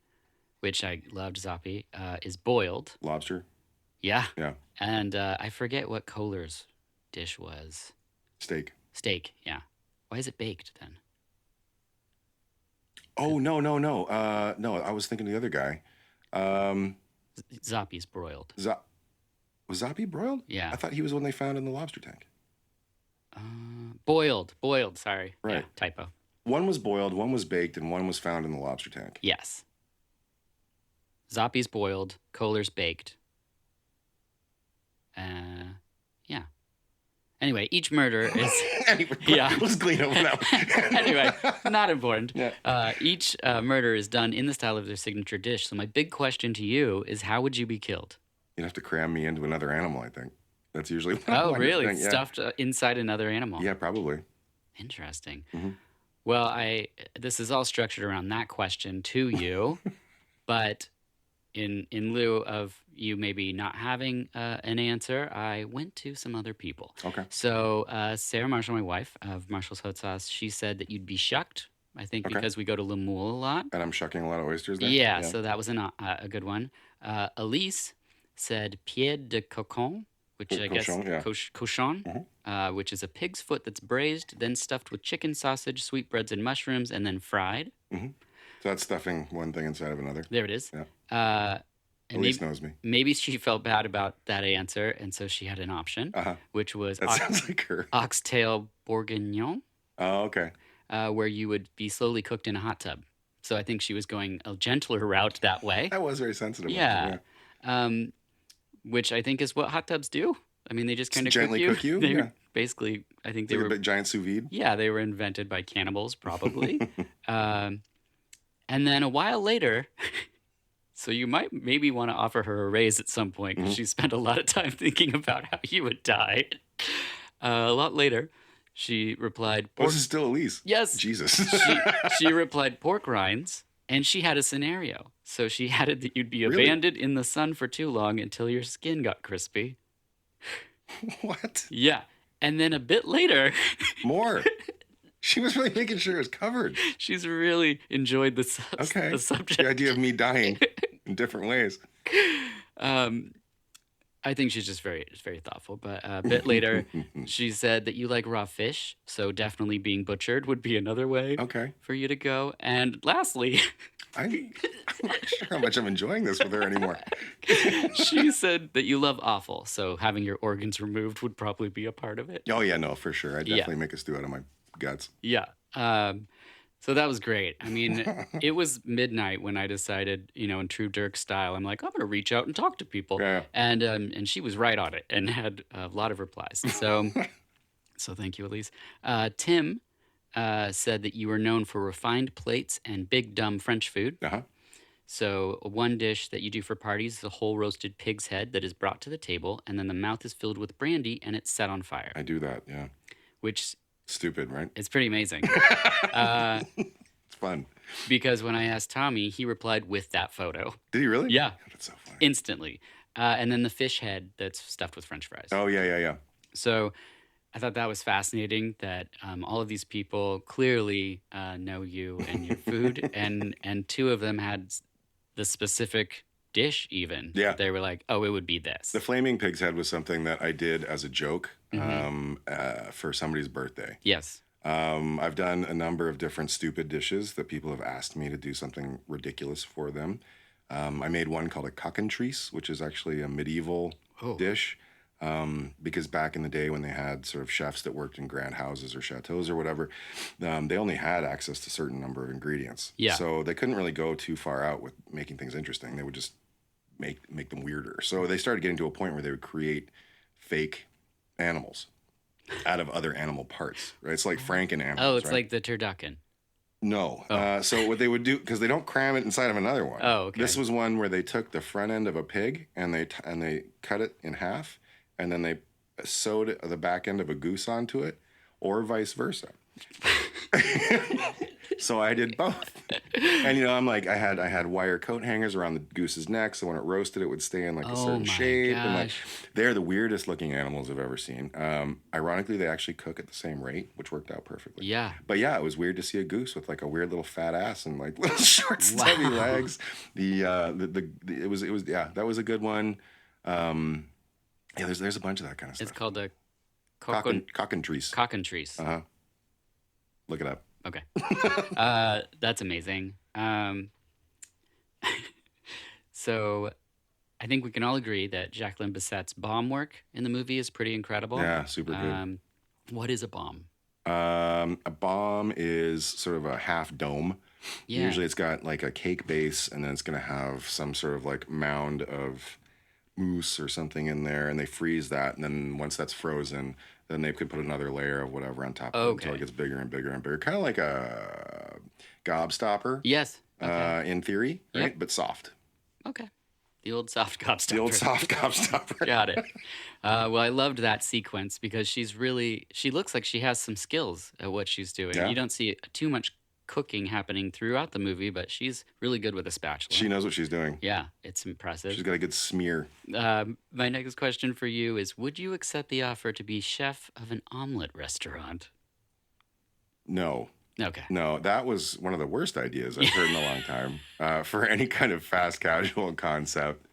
which I loved Zappi, is boiled.
Lobster.
Yeah.
Yeah.
And I forget what Kohler's dish was.
Steak.
Steak, yeah. Why is it baked then?
Oh no. No, I was thinking the other guy.
Zappi's broiled.
Was Zappi broiled?
Yeah.
I thought he was the one they found in the lobster tank.
Boiled, sorry.
Right.
Yeah, typo.
One was boiled, one was baked, and one was found in the lobster tank.
Yes. Zappi's boiled, Kohler's baked. Yeah. Anyway, each murder is...
Anyway,
Yeah.
let's clean over that one.
Anyway, not important.
Yeah.
Each murder is done in the style of their signature dish. So my big question to you is, how would you be killed?
You'd have to cram me into another animal, I think. That's usually what I
Oh,
like to
really?
think, yeah.
Stuffed inside another animal?
Yeah, probably.
Interesting.
Mhm.
Well, this is all structured around that question to you, but in lieu of you maybe not having an answer, I went to some other people.
Okay.
So Sarah Marshall, my wife of Marshall's Hot Sauce, she said that you'd be shucked. I think
Okay.
because we go to Lemuel a lot.
And I'm shucking a lot of oysters there?
Yeah, so that was a good one. Elise said pied de cochon, which I guess
Cochon, yeah.
cochon, which is a pig's foot that's braised, then stuffed with chicken sausage, sweetbreads, and mushrooms, and then fried.
So that's stuffing one thing inside of another.
There it is.
Yeah.
And
Elise knows me.
maybe she felt bad about that answer, and so she had an option, which was
That sounds like her.
oxtail bourguignon,
Oh, okay.
where you would be slowly cooked in a hot tub. So I think she was going a gentler route that way.
That was very sensitive. of
Yeah.
her,
Which I think is what hot tubs do. I mean, they just kind of
gently cook you?
They
Yeah.
basically, I think
It's
they
like
were,
a big giant sous vide.
yeah, they were invented by cannibals probably. And then a while later, So you might maybe want to offer her a raise at some point because she spent a lot of time thinking about how you would die. A lot later, she replied,
Oh, this is still Elise.
Yes.
Jesus.
She replied, pork rinds, and she had a scenario. So she added that you'd be
Really?
abandoned in the sun for too long until your skin got crispy.
What?
Yeah. And then a bit later,
More. She was really making sure it was covered.
she's really enjoyed the
Okay.
subject.
The idea of me dying in different ways.
I think she's just very thoughtful. But a bit later, she said that you like raw fish, so definitely being butchered would be another way
Okay.
for you to go. And lastly,
I'm not sure how much I'm enjoying this with her anymore.
she said that you love offal, so having your organs removed would probably be a part of it.
Oh, yeah, no, for sure. I
Yeah.
definitely make a stew out of my guts.
Yeah. So that was great. I mean, it was midnight when I decided, in true Dirk style, I'm like, I'm going to reach out and talk to people.
Yeah.
And she was right on it and had a lot of replies. So thank you, Elise. Tim said that you were known for refined plates and big dumb French food.
Uh-huh.
So one dish that you do for parties is a whole roasted pig's head that is brought to the table, and then the mouth is filled with brandy and it's set on fire,
I do that, yeah.
which
Stupid, right?
is pretty amazing.
It's fun.
Because when I asked Tommy, he replied with that photo
Did he really?
Yeah.
That's so funny.
instantly. And then the fish head that's stuffed with French fries.
Oh, yeah.
So I thought that was fascinating that all of these people clearly know you and your food, and two of them had the specific dish even.
Yeah.
They were like, oh, it would be this.
The flaming pig's head was something that I did as a joke for somebody's birthday.
Yes.
I've done a number of different stupid dishes that people have asked me to do something ridiculous for them. I made one called a cockentrice, which is actually a medieval dish. Because back in the day when they had sort of chefs that worked in grand houses or chateaus or whatever, they only had access to a certain number of ingredients.
Yeah.
So they couldn't really go too far out with making things interesting. They would just make them weirder. So they started getting to a point where they would create fake animals out of other animal parts, right? It's like Franken animals.
Oh, it's
right?
like the turducken.
No. So what they would do, because they don't cram it inside of another one.
Oh, okay.
This was one where they took the front end of a pig and they cut it in half, and then they sewed the back end of a goose onto it, or vice versa. So I did both. And I'm like, I had wire coat hangers around the goose's neck, so when it roasted, it would stay in like a certain shape. And like, they're the weirdest looking animals I've ever seen. Ironically, they actually cook at the same rate, which worked out perfectly.
Yeah.
But yeah, it was weird to see a goose with like a weird little fat ass and like little short, stubby legs. It was that was a good one. Yeah, there's a bunch of that kind of stuff.
It's called a
cockentrice.
cockentrice.
Look it up.
Okay. That's amazing. So I think we can all agree that Jacqueline Bisset's bomb work in the movie is pretty incredible.
Yeah, super good.
What is a bomb?
A bomb is sort of a half dome.
Yeah.
Usually it's got like a cake base, and then it's going to have some sort of like mound of mousse or something in there, and they freeze that. And then once that's frozen, then they could put another layer of whatever on top of it until it gets bigger and bigger and bigger. Kind of like a gobstopper.
Yes. Okay.
In theory, right?
Yep.
But soft.
Okay. The old soft gobstopper.
The old soft gobstopper.
Got it. Well, I loved that sequence because she looks like she has some skills at what she's doing.
Yeah.
You don't see too much cooking happening throughout the movie, but she's really good with a spatula.
She knows what she's doing.
Yeah, it's impressive.
She's got a good smear.
My next question for you is, would you accept the offer to be chef of an omelet restaurant?
No.
Okay.
No, that was one of the worst ideas I've heard in a long time for any kind of fast casual concept.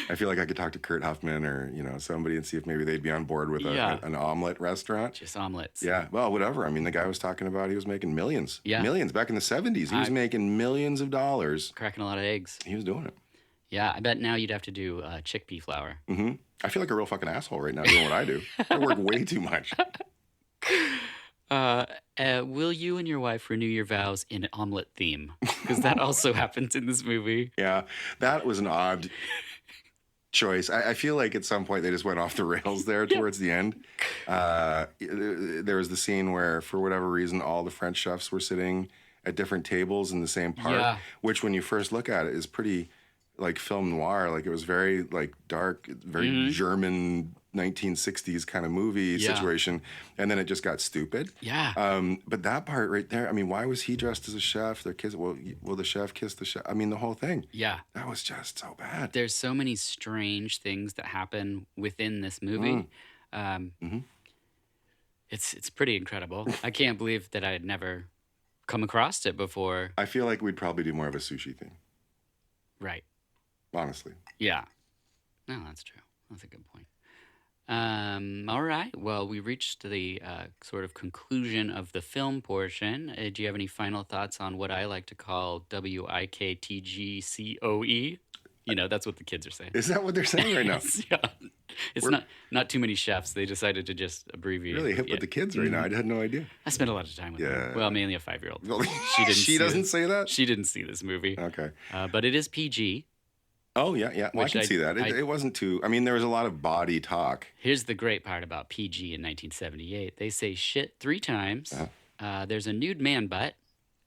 I feel like I could talk to Kurt Huffman or somebody and see if maybe they'd be on board with an omelet restaurant.
Just omelets.
Yeah, well, whatever. I mean, the guy was talking about he was making millions.
Yeah.
Millions back in the 70s. He was making millions of dollars.
Cracking a lot of eggs.
He was doing it.
Yeah, I bet now you'd have to do chickpea flour.
Mm-hmm. I feel like a real fucking asshole right now doing what I do. I work way too much.
Will you and your wife renew your vows in an omelet theme? Because that also happens in this movie.
Yeah, that was an odd choice. I feel like at some point they just went off the rails there towards the end. There was the scene where, for whatever reason, all the French chefs were sitting at different tables in the same park, which when you first look at it is pretty like film noir. Like it was very like dark, very German 1960s kind of movie
Yeah.
situation, and then it just got stupid.
Yeah.
But that part right there, I mean, why was he dressed as a chef? Their kids, well, will the chef kiss the chef? I mean, the whole thing.
Yeah.
That was just so bad.
There's so many strange things that happen within this movie. Um, it's pretty incredible. I can't believe that I had never come across it before.
I feel like we'd probably do more of a sushi thing,
Right.
honestly.
Yeah. No, that's true. That's a good point. All right. Well, we reached the sort of conclusion of the film portion. Do you have any final thoughts on what I like to call WIKTGCOE? You know, that's what the kids are saying.
Is that what they're saying right now?
Yeah. It's
We're-
not too many chefs. They decided to just abbreviate.
Really hip
Yeah.
with the kids right now. I had no idea.
I spent a lot of time with
Yeah.
them. Well, mainly a 5-year-old.
Well,
She didn't.
she
see
doesn't
this.
say that?
She didn't see this movie.
Okay.
But it is PG.
Oh, yeah, yeah. Well, I
Which
can
I-
see that. It wasn't too, I mean, there was a lot of body talk.
Here's the great part about PG in 1978. They say shit 3 times. There's a nude man butt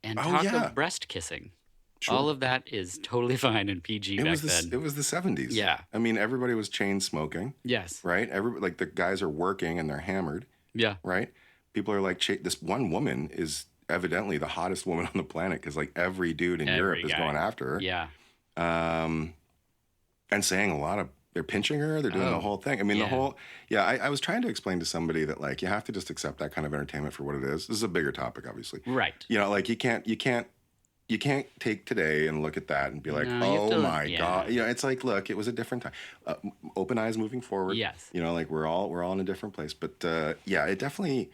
and
Oh,
talk
yeah.
of breast kissing.
Sure.
All of that is totally fine in PG back then.
It was the 70s.
Yeah.
I mean, everybody was chain smoking,
Yes.
right? Like the guys are working and they're hammered,
Yeah.
right? People are like, this one woman is evidently the hottest woman on the planet because like every dude in
Every
Europe is
guy.
going after her.
Yeah.
And saying a lot of, they're pinching her, they're doing the
Oh,
whole thing. I mean,
yeah.
I was trying to explain to somebody that like, you have to just accept that kind of entertainment for what it is. This is a bigger topic, obviously.
Right.
You know, like you can't take today and look at that and be like,
No, you have
oh
to-
my
yeah.
God. You know, it's like, look, it was a different time. Open eyes moving forward.
Yes.
You know, like we're all in a different place. But yeah, it definitely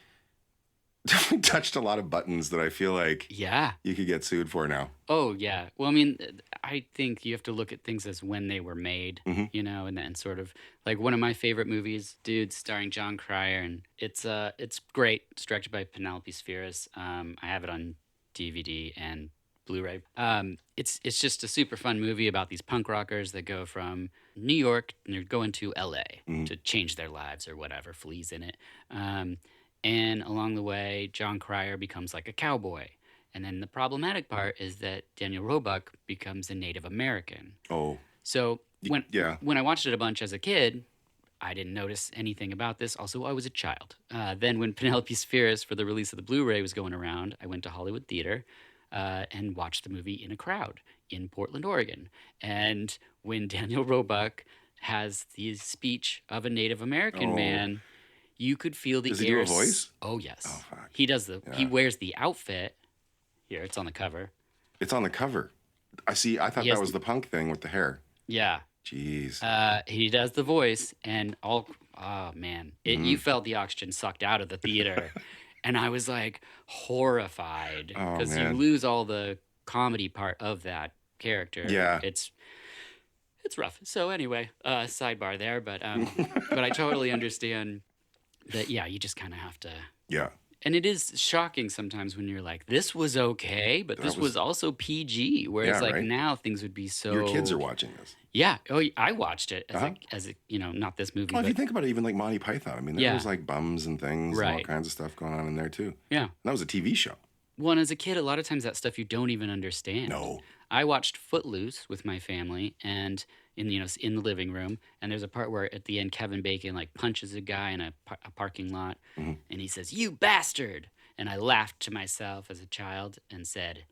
touched a lot of buttons that I feel like
Yeah.
you could get sued for now.
Oh, yeah. Well, I mean, I think you have to look at things as when they were made, you know, and then sort of like one of my favorite movies, Dude, starring John Cryer, and it's great. It's directed by Penelope Spheris. I have it on DVD and Blu-ray. It's just a super fun movie about these punk rockers that go from New York and they're going to LA to change their lives or whatever. Flea's in it. And along the way, John Cryer becomes like a cowboy. And then the problematic part is that Daniel Roebuck becomes a Native American.
Oh,
So when
yeah.
when I watched it a bunch as a kid, I didn't notice anything about this. Also, I was a child. Then when Penelope Spheris for the release of the Blu-ray was going around, I went to Hollywood Theater and watched the movie in a crowd in Portland, Oregon. And when Daniel Roebuck has the speech of a Native American
Oh.
man, you could feel the
Does he do a
air
voice?
Oh, yes.
Oh, fuck.
He does he
Yeah.
wears the outfit. Here, it's on the cover.
It's on the cover. I see. I thought
He has
that was the punk thing with the hair.
Yeah.
Jeez.
He does the voice, and oh man, you felt the oxygen sucked out of the theater, and I was like horrified
Oh,
because you
man.
lose all the comedy part of that character.
Yeah.
it's rough. So anyway, sidebar there, but I totally understand that. Yeah, you just kind of have to.
Yeah.
And it is shocking sometimes when you're like, this was okay, but this was also PG. Whereas,
Yeah,
like,
right.
now things would be so.
Your kids are watching this.
Yeah. Oh, I watched it as a, you know, not this movie,
Well, if
but
you think about it, even like Monty Python, I mean, there
Yeah.
was like bums and things and all
Right.
kinds of stuff going on in there too.
yeah.
And that was a TV show.
Well, and as a kid, a lot of times that stuff you don't even understand.
No.
I watched Footloose with my family, and in the living room, and there's a part where at the end Kevin Bacon like punches a guy in a parking lot, and he says, "You bastard!" And I laughed to myself as a child and said,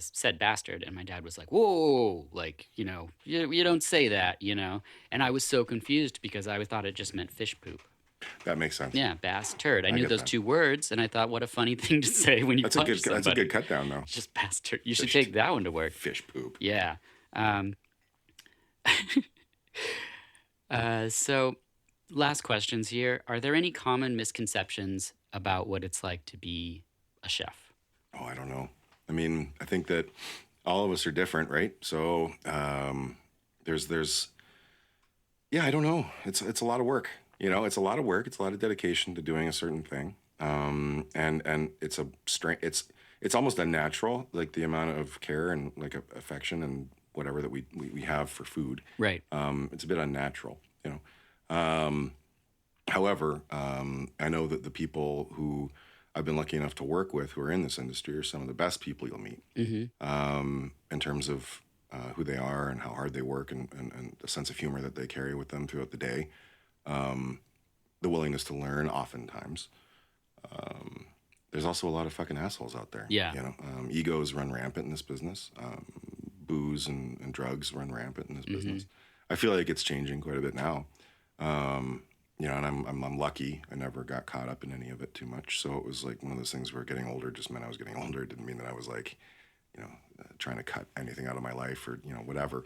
said bastard, and my dad was like, "Whoa, like you don't say that, you know." And I was so confused because I thought it just meant fish poop.
That makes sense.
Yeah, bass turd. I knew
get
those
that.
2 words, and I thought, what a funny thing to say when you
That's a
punch
good.
somebody.
That's a good cut down though.
Just bass turd. You should take that one to work.
Fish poop.
Yeah. So, last questions here. Are there any common misconceptions about what it's like to be a chef?
Oh, I don't know. I mean, I think that all of us are different, right? So there's yeah, I don't know. It's a lot of work. You know, it's a lot of work. It's a lot of dedication to doing a certain thing. And it's a strength. It's almost unnatural, like the amount of care and like affection and whatever that we have for food.
Right.
It's a bit unnatural, you know. However, I know that the people who I've been lucky enough to work with who are in this industry are some of the best people you'll meet,
Mm-hmm.
in terms of who they are and how hard they work, and the sense of humor that they carry with them throughout the day. Um, the willingness to learn, oftentimes. Um, there's also a lot of fucking assholes out there.
Yeah.
Egos run rampant in this business. Booze and drugs run rampant in this
Mm-hmm.
business. I feel like it's changing quite a bit now. And I'm lucky. I never got caught up in any of it too much. So it was like one of those things where getting older just meant I was getting older. It didn't mean that I was like, trying to cut anything out of my life or whatever.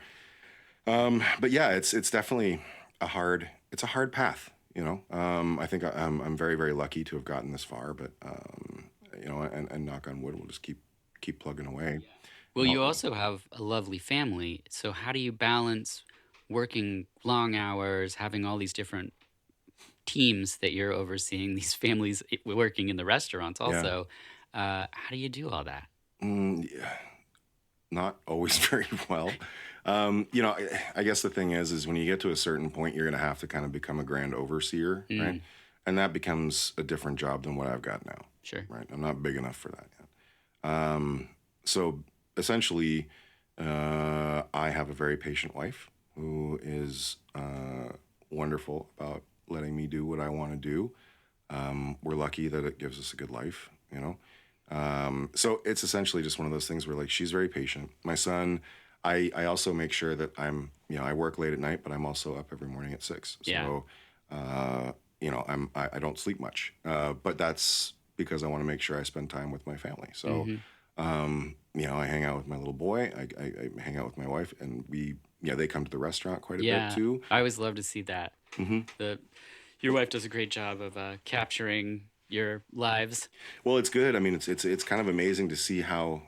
But yeah, it's definitely it's a hard path. I think I'm very, very lucky to have gotten this far. But and knock on wood, we'll just keep plugging away.
Well,
You know,
you also have a lovely family. So how do you balance working long hours, having all these different teams that you're overseeing, these families working in the restaurants
yeah.
also? How do you do all that?
Yeah, not always very well. I guess the thing is when you get to a certain point, you're going to have to kind of become a grand overseer, right?
Mm,
And that becomes a different job than what I've got now,
sure.
right? I'm not big enough for that yet. So essentially, I have a very patient wife who is wonderful about letting me do what I want to do. We're lucky that it gives us a good life, you know? So it's essentially just one of those things where like she's very patient. My son, I also make sure that I work late at night, but I'm also up every morning at 6.
Yeah.
So, I don't sleep much, but that's because I want to make sure I spend time with my family. So,
Hmm.
I hang out with my little boy. I hang out with my wife, and they come to the restaurant quite a bit
Yeah.
too.
I always love to see that.
Hmm.
Your wife does a great job of capturing your lives.
Well, it's good. I mean, it's kind of amazing to see how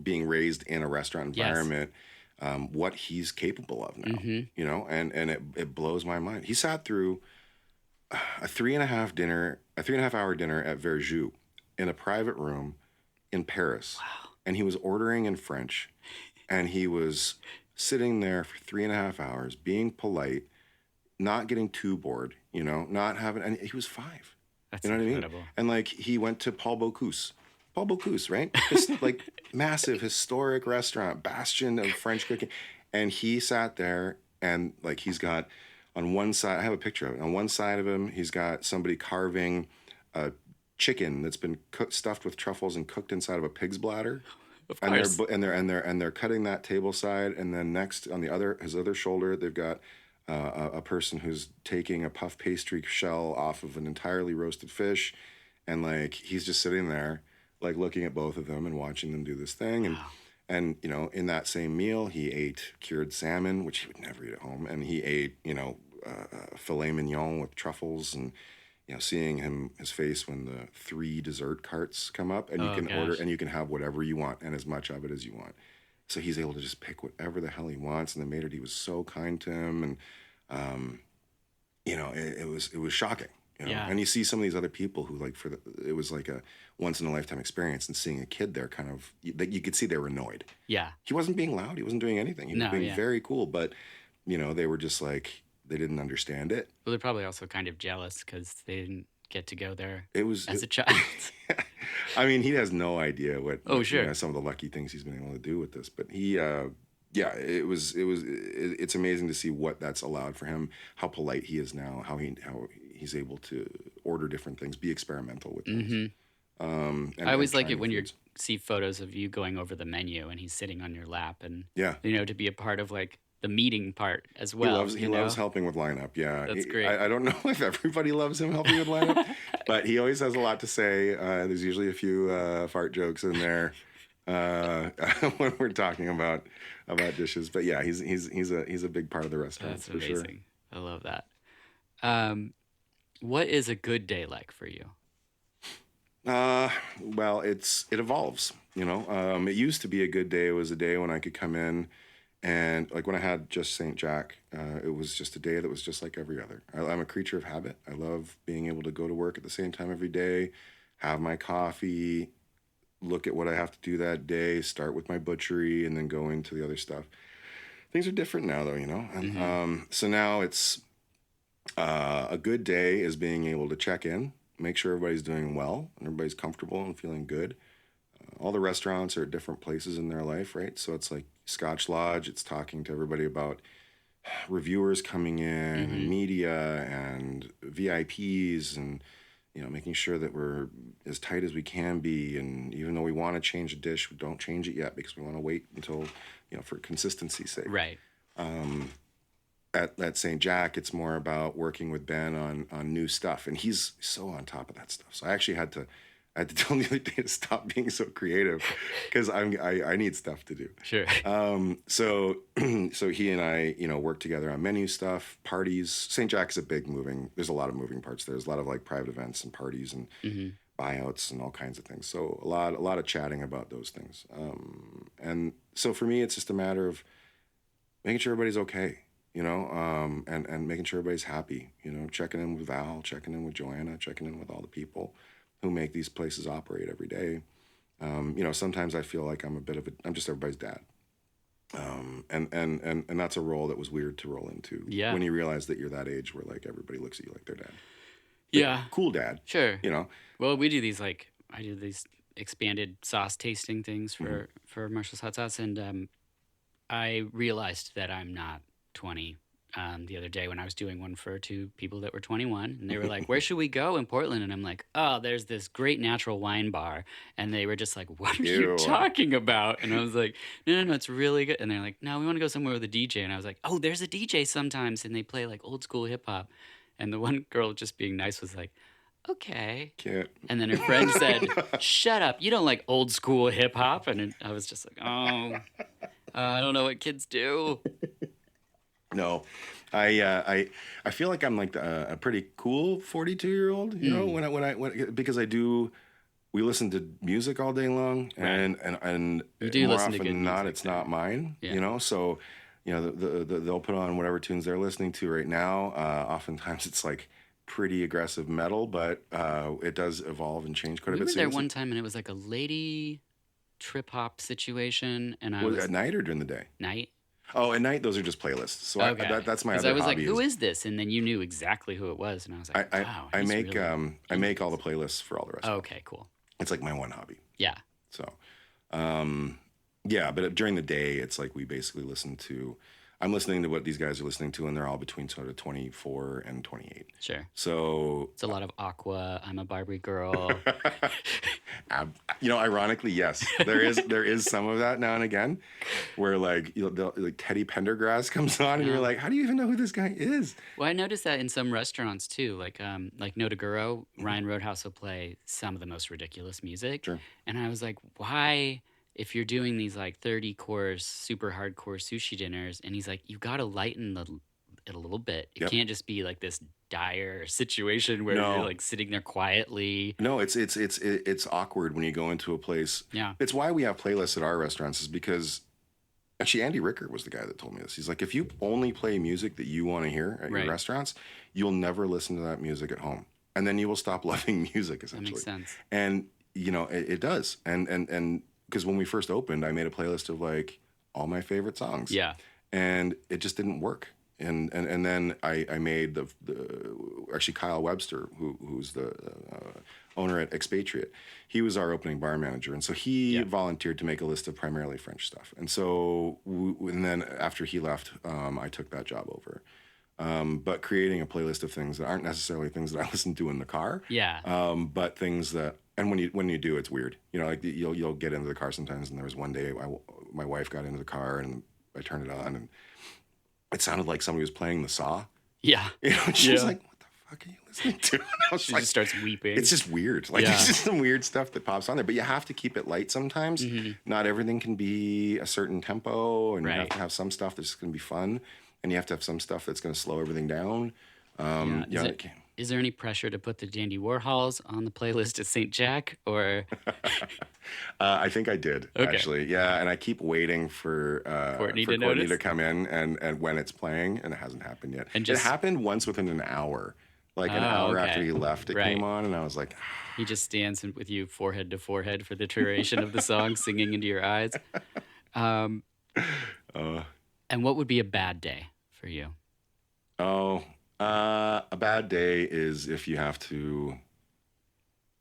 being raised in a restaurant
Yes.
environment, what he's capable of now.
Hmm.
And it blows my mind. He sat through a 3.5 hour dinner at Verjus in a private room in Paris,
Wow.
and he was ordering in French, and he was sitting there for 3.5 hours, being polite, not getting too bored, not having, and he was 5.
That's
You know what I mean?
incredible.
And like he went to Paul Bocuse, right? This like massive historic restaurant, bastion of French cooking. And he sat there and like he's got on one side, I have a picture of it. On one side of him, he's got somebody carving a chicken that's been stuffed with truffles and cooked inside of a pig's bladder.
Of
And they're
course.
and they're cutting that table side, and then next on his other shoulder, they've got a person who's taking a puff pastry shell off of an entirely roasted fish, and like he's just sitting there, like looking at both of them and watching them do this thing, and
Wow.
and in that same meal, he ate cured salmon, which he would never eat at home, and he ate filet mignon with truffles, and seeing his face when the 3 dessert carts come up, and you
Oh
can order
gosh.
and you can have whatever you want and as much of it as you want. So he's able to just pick whatever the hell he wants, and the maitre d' was so kind to him, and um, it was shocking.
Yeah.
And you see some of these other people who like it was like a once in a lifetime experience, and seeing a kid there, kind of you could see they were annoyed.
Yeah.
He wasn't being loud. He wasn't doing anything. He was
No.
being
Yeah.
very cool, but they were just like they didn't understand it.
Well, they're probably also kind of jealous because they didn't get to go there
It was.
as a child.
I mean, he has no idea what.
Oh, sure.
Some of the lucky things he's been able to do with this, but he. Yeah, it's amazing to see what that's allowed for him. How polite he is now. How he's able to order different things, be experimental with things.
Hmm.
And
I always
try
like it
new
when you
foods.
see photos of you going over the menu and he's sitting on your lap, and
Yeah.
to be a part of like the meeting part as
He
well.
loves he loves helping with lineup. Yeah,
That's great.
I don't know if everybody loves him helping with lineup, but he always has a lot to say. There's usually a few fart jokes in there when we're talking about dishes. But yeah, he's a big part of the restaurant
That's
for sure.
amazing. I love that. What is a good day like for you?
Well, it evolves. It used to be a good day. It was a day when I could come in, and like when I had just St. Jack, it was just a day that was just like every other. I'm a creature of habit. I love being able to go to work at the same time every day, have my coffee, look at what I have to do that day, start with my butchery, and then go into the other stuff. Things are different now, though, and
Hmm.
so now it's a good day is being able to check in, make sure everybody's doing well and everybody's comfortable and feeling good. All the restaurants are at different places in their life, right? So it's like Scotch Lodge, it's talking to everybody about reviewers coming in and media and VIPs and making sure that we're as tight as we can be. And even though we want to change a dish, we don't change it yet because we want to wait until for consistency's sake.
Right.
At St. Jack, it's more about working with Ben on new stuff, and he's so on top of that stuff. So I actually had to tell him the other day to stop being so creative because I need stuff to do.
Sure.
So he and I, work together on menu stuff, parties. St. Jack's there's a lot of moving parts there. There's a lot of like private events and parties and buyouts and all kinds of things. So a lot of chatting about those things. And so for me, it's just a matter of making sure everybody's okay, and making sure everybody's happy, checking in with Val, checking in with Joanna, checking in with all the people who make these places operate every day. Sometimes I feel like I'm just everybody's dad. And that's a role that was weird to roll into.
Yeah.
When you realize that you're that age where like everybody looks at you like their dad.
Yeah.
Cool dad.
Sure. Well, we do these I do these expanded sauce tasting things for Marshall's Hot Sauce, and I realized that I'm not 20 the other day when I was doing one for two people that were 21, and they were like, "Where should we go in Portland?" And I'm like, "Oh, there's this great natural wine bar." And they were just like, "What are you talking about?" And I was like, No, it's really good." And they're like, "No, we want to go somewhere with a DJ." And I was like, "Oh, there's a DJ sometimes, and they play like old school hip hop." And the one girl, just being nice, was like, "Okay."
Cute.
And then her friend said, "Shut up, you don't like old school hip hop." And I was just like, "Oh, I don't know what kids do."
No, I feel like I'm like a pretty cool 42-year-old, because we listen to music all day long,
Right.
and
You do
more
listen to
often
good
than not,
music,
it's not mine,
Yeah.
So, they'll put on whatever tunes they're listening to right now. Oftentimes it's like pretty aggressive metal, but it does evolve and change quite a
We
bit.
were
So
there one time, and it was like a lady trip hop situation, and I
was it
was
at night or during the day?
night.
Oh, at night those are just playlists. So
Okay.
that's my
Because
other
I was like,
hobby.
"Who is this?" And then you knew exactly who it was, and I was like,
I
"Wow,
I
he's
make
really
I make all the playlists for all the restaurants.
Okay, cool.
It's like my one hobby.
Yeah.
So, yeah, but during the day, it's like I'm listening to what these guys are listening to, and they're all between sort of 24 and 28.
Sure.
So,
It's a lot of Aqua, I'm a Barbie girl.
ironically, yes, there is some of that now and again, where like like Teddy Pendergrass comes on, and you're like, how do you even know who this guy is?
Well, I noticed that in some restaurants too, like Notaguro, Ryan Roadhouse will play some of the most ridiculous music.
Sure.
And I was like, why, if you're doing these like 30-course, super hardcore sushi dinners, and he's like, you got to lighten it a little bit. It
Yep.
can't just be like this dire situation where
No.
you're like sitting there quietly.
No, it's awkward when you go into a place.
Yeah.
It's why we have playlists at our restaurants, is because actually Andy Ricker was the guy that told me this. He's like, if you only play music that you want to hear at
Right.
your restaurants, you'll never listen to that music at home, and then you will stop loving music
That
essentially.
makes sense.
And it does. And because when we first opened, I made a playlist of like all my favorite songs.
Yeah.
And it just didn't work. And then I made actually Kyle Webster, who's the owner at Expatriate. He was our opening bar manager, and so he volunteered to make a list of primarily French stuff. And so and then after he left, I took that job over. But creating a playlist of things that aren't necessarily things that I listen to in the car.
Yeah.
But things that, and when you do, it's weird. Like you'll get into the car sometimes. And there was one day my wife got into the car and I turned it on and it sounded like somebody was playing the Saw.
Yeah.
And she was like, "What the fuck are you listening to?" And I was
She
like,
just starts weeping.
it's just weird. Like it's just some weird stuff that pops on there. But you have to keep it light sometimes. Not everything can be a certain tempo, and you have to have some stuff that's going to be fun, and you have to have some stuff that's going to slow everything down.
Is there any pressure to put the Dandy Warhols on the playlist at St. Jack, or?
I think I did, actually. Yeah, and I keep waiting for
Courtney to
Courtney
notice?
to come in and when it's playing, and it hasn't happened yet.
And
it happened once within an hour. Like an hour after he left, it came on, and I was like...
He just stands with you forehead to forehead for the duration of the song, singing into your eyes. And what would be a bad day for you?
a bad day is if you have to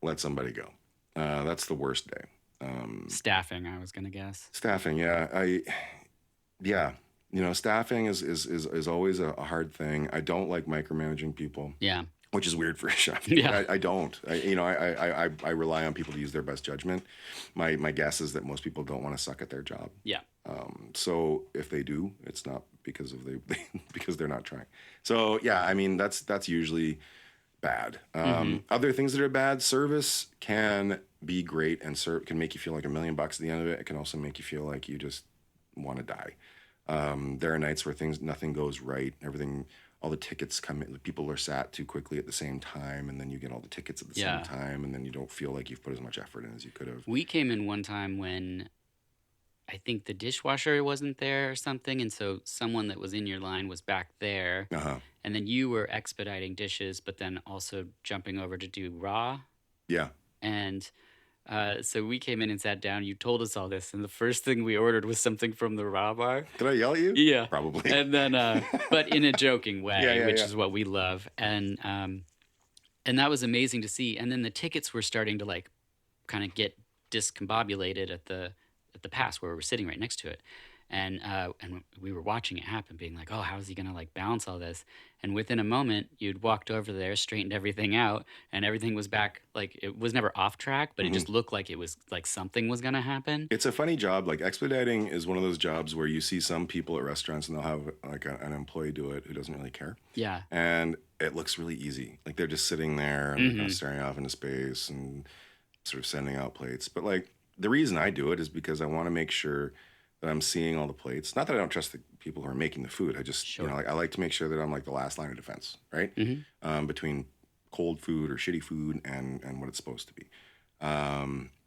let somebody go. That's the worst day.
Staffing, I was gonna guess.
Staffing, yeah. Yeah. Staffing is always a hard thing. I don't like micromanaging people,
Yeah.
which is weird for a chef.
Yeah.
I don't. I rely on people to use their best judgment. My guess is that most people don't want to suck at their job.
Yeah.
So if they do, it's not because of because they're not trying. So yeah, I mean that's usually bad. Other things that are bad, service can be great and can make you feel like $1 million at the end of it. It can also make you feel like you just want to die. There are nights where nothing goes right. All the tickets come in. People are sat too quickly at the same time, and then you get all the tickets at the same time, and then you don't feel like you've put as much effort in as you could have.
We came in one time when I think the dishwasher wasn't there or something, and so someone that was in your line was back there, and then you were expediting dishes, but then also jumping over to do raw.
Yeah.
And so we came in and sat down. You told us all this, and the first thing we ordered was something from the raw bar.
Did I yell at you?
Yeah,
probably.
And then, but in a joking way, which
yeah.
is what we love, and that was amazing to see. And then the tickets were starting to like kind of get discombobulated at the pass where we were sitting right next to it. And we were watching it happen, being like, oh, how is he going to like balance all this? And within a moment, you'd walked over there, straightened everything out, and everything was back. Like, it was never off track, but it just looked like it was like something was going to happen.
It's a funny job. Like, expediting is one of those jobs where you see some people at restaurants and they'll have like an employee do it who doesn't really care.
Yeah.
And it looks really easy. Like, they're just sitting there and kind of staring off into space and sort of sending out plates. But like, the reason I do it is because I want to make sure that I'm seeing all the plates. Not that I don't trust the people who are making the food. I just, I like to make sure that I'm like the last line of defense, right? Between cold food or shitty food and what it's supposed to be.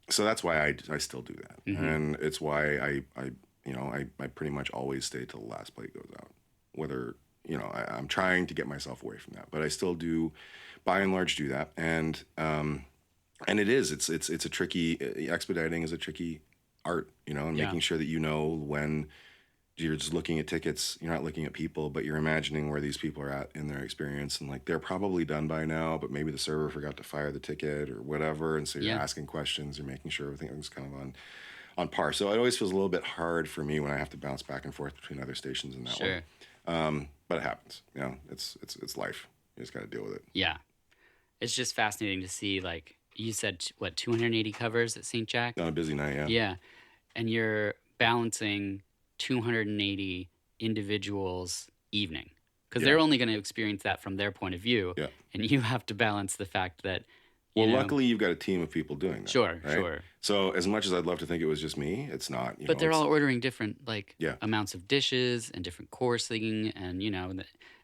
So that's why I still do that. And it's why I pretty much always stay till the last plate goes out. Whether, I'm trying to get myself away from that, but I still do, by and large, do that. And it's a tricky, expediting is a tricky art, and making sure that when you're just looking at tickets, you're not looking at people, but you're imagining where these people are at in their experience, and like they're probably done by now, but maybe the server forgot to fire the ticket or whatever, and so you're asking questions, you're making sure everything's kind of on par. So it always feels a little bit hard for me when I have to bounce back and forth between other stations in that one. But it happens. It's life. You just got to deal with it.
Yeah, it's just fascinating to see. Like you said, what 280 covers at St. Jack
on a busy night. Yeah.
Yeah. And you're balancing 280 individuals evening because they're only going to experience that from their point of view.
Yeah.
And you have to balance the fact that,
luckily you've got a team of people doing that.
Sure,
right?
sure.
So as much as I'd love to think it was just me, it's not.
But they're all ordering different amounts of dishes and different coursing, and it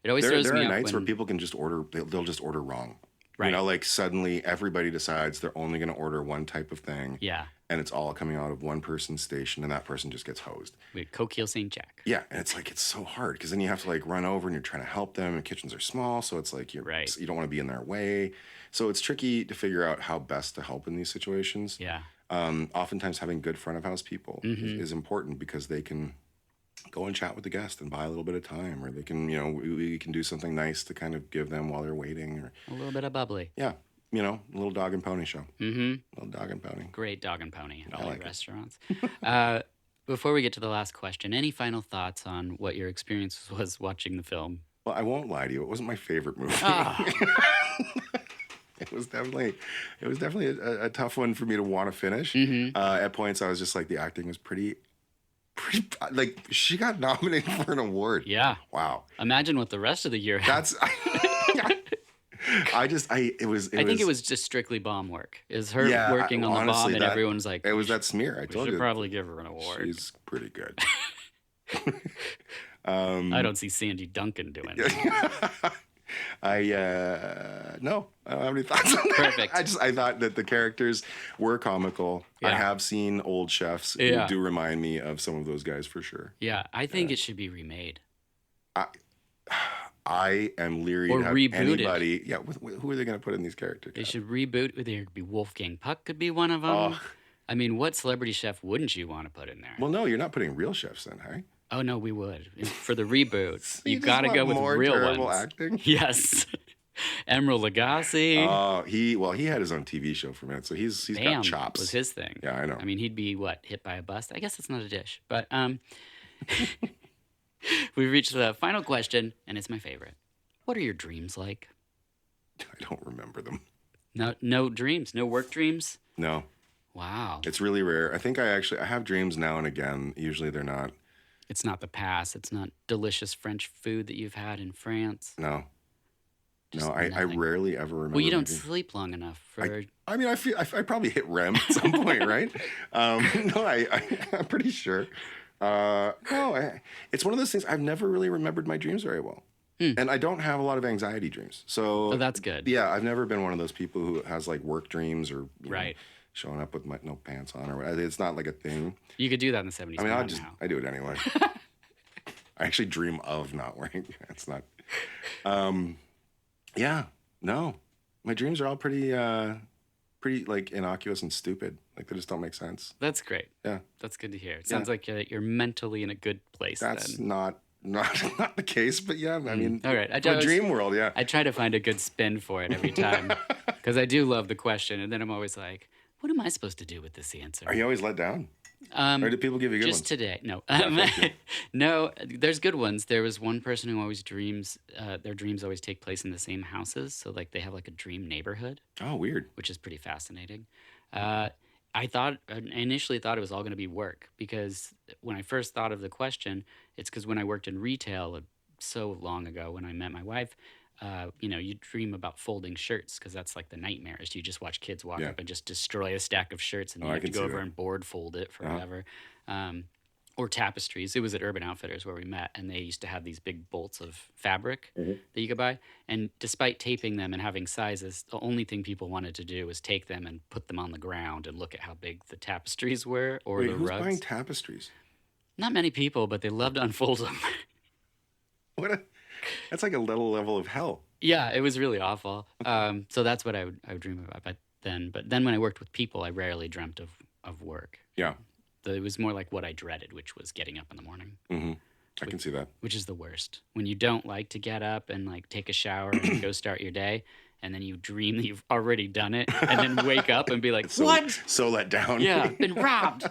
always throws me off.
There are nights where people can just order. They'll just order wrong. Right. Like suddenly everybody decides they're only going to order one type of thing.
Yeah.
And it's all coming out of one person's station, and that person just gets hosed.
We Coquille St. Jack.
Yeah, and it's so hard because then you have to like run over and you're trying to help them, and kitchens are small, so it's like you don't want to be in their way. So it's tricky to figure out how best to help in these situations.
Yeah.
Oftentimes having good front of house people is important because they can go and chat with the guest and buy a little bit of time, or they can, we can do something nice to kind of give them while they're waiting, or
a little bit of bubbly.
Yeah. A little dog and pony show. Little dog and pony.
Great dog and pony at all the restaurants. Before we get to the last question, any final thoughts on what your experience was watching the film?
Well, I won't lie to you. It wasn't my favorite movie. It was definitely a tough one for me to want to finish. At points, I was just like, the acting was pretty like, she got nominated for an award.
Yeah.
Wow.
Imagine what the rest of the year had.
I think it
was just strictly bomb work. Is her working on the bomb, and everyone's like,
it was that smear. I told you.
We should probably give her an award.
She's pretty good.
I don't see Sandy Duncan doing it.
No, I don't have any thoughts on that.
Perfect.
I thought that the characters were comical. Yeah. I have seen old chefs who do remind me of some of those guys for sure.
Yeah, I think it should be remade.
I am leery
to
have
reboot
anybody.
It.
Yeah, who are they going to put in these characters?
They should reboot. There could be Wolfgang Puck could be one of them. I mean, what celebrity chef wouldn't you want to put in there?
Well, no, you're not putting real chefs in, hey?
Oh no, we would for the reboot. You got to go with real ones.
Acting?
Yes. Emeril Lagasse.
Oh, he had his own TV show for a minute, so he's got
Bam
chops.
was his thing.
Yeah, I know.
I mean, he'd be hit by a bus? I guess it's not a dish, but we've reached the final question, and it's my favorite. What are your dreams like?
I don't remember them.
No dreams, no work dreams.
No.
Wow.
It's really rare. I think I have dreams now and again. Usually they're not.
It's not the past. It's not delicious French food that you've had in France.
No.
Just
No, I
nothing.
rarely ever remember.
Well, you don't
my dreams.
sleep long enough for.
I mean, I feel I probably hit REM at some point, right? No, I'm pretty sure. No, it's one of those things. I've never really remembered my dreams very well, and I don't have a lot of anxiety dreams. So
Oh, that's good.
yeah, I've never been one of those people who has like work dreams or
Right.
showing up with no pants on or whatever. It's not like a thing.
You could do that in the 70s.
I mean,
but not now.
I do it anyway. I actually dream of not wearing pants. Not. Yeah. No, my dreams are all pretty like innocuous and stupid. Like they just don't make sense.
That's great.
Yeah.
That's good to hear. It sounds like you're mentally in a good place.
That's
then.
not the case, but yeah, I mean,
All right.
the dream world, yeah.
I try to find a good spin for it every time because I do love the question, and then I'm always like, "What am I supposed to do with this answer?"
Are you always let down? Or do people give you good
Just
ones?
today, no,
thank you.
no. There's good ones. There was one person who always dreams. Their dreams always take place in the same houses, so like they have like a dream neighborhood,
Oh, weird.
which is pretty fascinating. I initially thought it was all going to be work because when I first thought of the question, it's because when I worked in retail so long ago when I met my wife, you dream about folding shirts because that's like the nightmare is you just watch kids walk
Yeah.
up and just destroy a stack of shirts and
Oh,
you
I
have to
can
go
see
over
that.
and board fold it forever. Or tapestries. It was at Urban Outfitters where we met, and they used to have these big bolts of fabric that you could buy. And despite taping them and having sizes, the only thing people wanted to do was take them and put them on the ground and look at how big the tapestries were or
Wait,
the
who's
rugs.
buying tapestries?
Not many people, but they loved to unfold them.
That's like a little level of hell.
Yeah, it was really awful. So that's what I would dream about. But then when I worked with people, I rarely dreamt of work.
Yeah.
It was more like what I dreaded, which was getting up in the morning.
Mm-hmm. I can see that.
Which is the worst. When you don't like to get up and like take a shower and go start your day, and then you dream that you've already done it, and then wake up and be like, "What?
So let down.
Yeah, I've been robbed."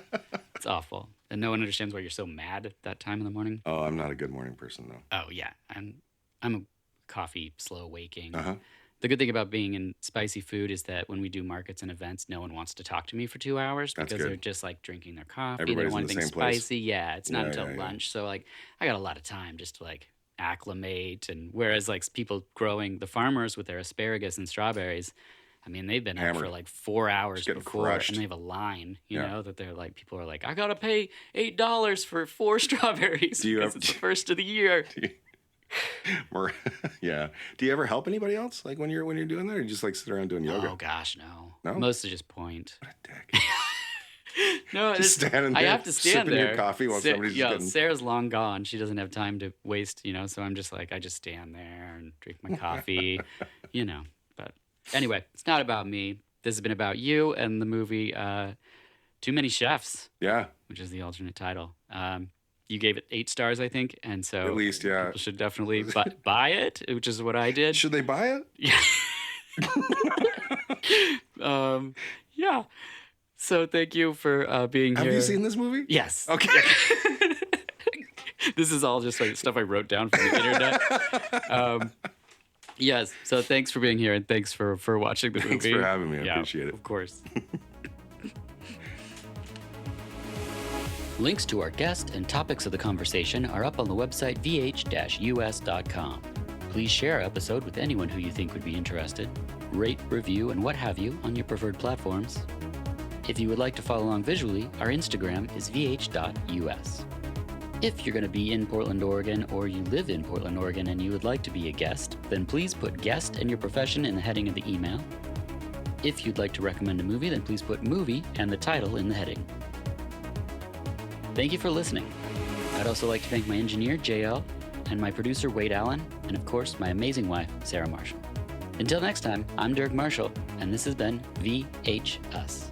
It's awful, and no one understands why you're so mad at that time in the morning.
Oh, I'm not a good morning person though.
Oh yeah, I'm a coffee slow waking.
Uh huh.
The good thing about being in spicy food is that when we do markets and events, no one wants to talk to me for 2 hours
That's
because
good.
they're just like drinking their coffee.
Everybody's
They
in
don't want
the
anything
same place.
spicy. Yeah, it's not
Yeah,
until
yeah, yeah.
lunch. So like I got a lot of time just to like acclimate. And whereas like people growing the farmers with their asparagus and strawberries, I mean, they've been up for
Hammered.
like 4 hours
getting
before,
crushed.
and they have a line, you
Yeah.
know, that they're like, people are like, I gotta pay $8 for 4 strawberries
Do you
because
ever-
it's the first of the year.
Yeah. Do you ever help anybody else? Like when you're doing that, or you just like sit around doing yoga?
Oh gosh, no.
No?
Mostly just point.
What a dick.
No,
Just
it's-
standing
I
there,
have to stand
sipping your
there.
coffee while somebody's
yeah,
getting-
Sarah's long gone. She doesn't have time to waste, you know. So I'm just like, I just stand there and drink my coffee, you know. But anyway, it's not about me. This has been about you and the movie Too Many Chefs,
Yeah.
which is the alternate title. You gave it 8 stars, I think, and so
At least, yeah.
people should definitely buy it, which is what I did.
Should they buy it?
Yeah. So thank you for being
Have
here.
you seen this movie?
Yes.
Okay.
This is all just like stuff I wrote down from the internet. Yes. So thanks for being here, and thanks for watching the movie.
Thanks for having me. I
Yeah,
appreciate it.
Of course. Links to our guest and topics of the conversation are up on the website vh-us.com. Please share our episode with anyone who you think would be interested. Rate, review, and what have you on your preferred platforms. If you would like to follow along visually, our Instagram is vh.us. If you're going to be in Portland, Oregon, or you live in Portland, Oregon, and you would like to be a guest, then please put guest and your profession in the heading of the email. If you'd like to recommend a movie, then please put movie and the title in the heading. Thank you for listening. I'd also like to thank my engineer, JL, and my producer, Wade Allen, and of course, my amazing wife, Sarah Marshall. Until next time, I'm Dirk Marshall, and this has been VH Us.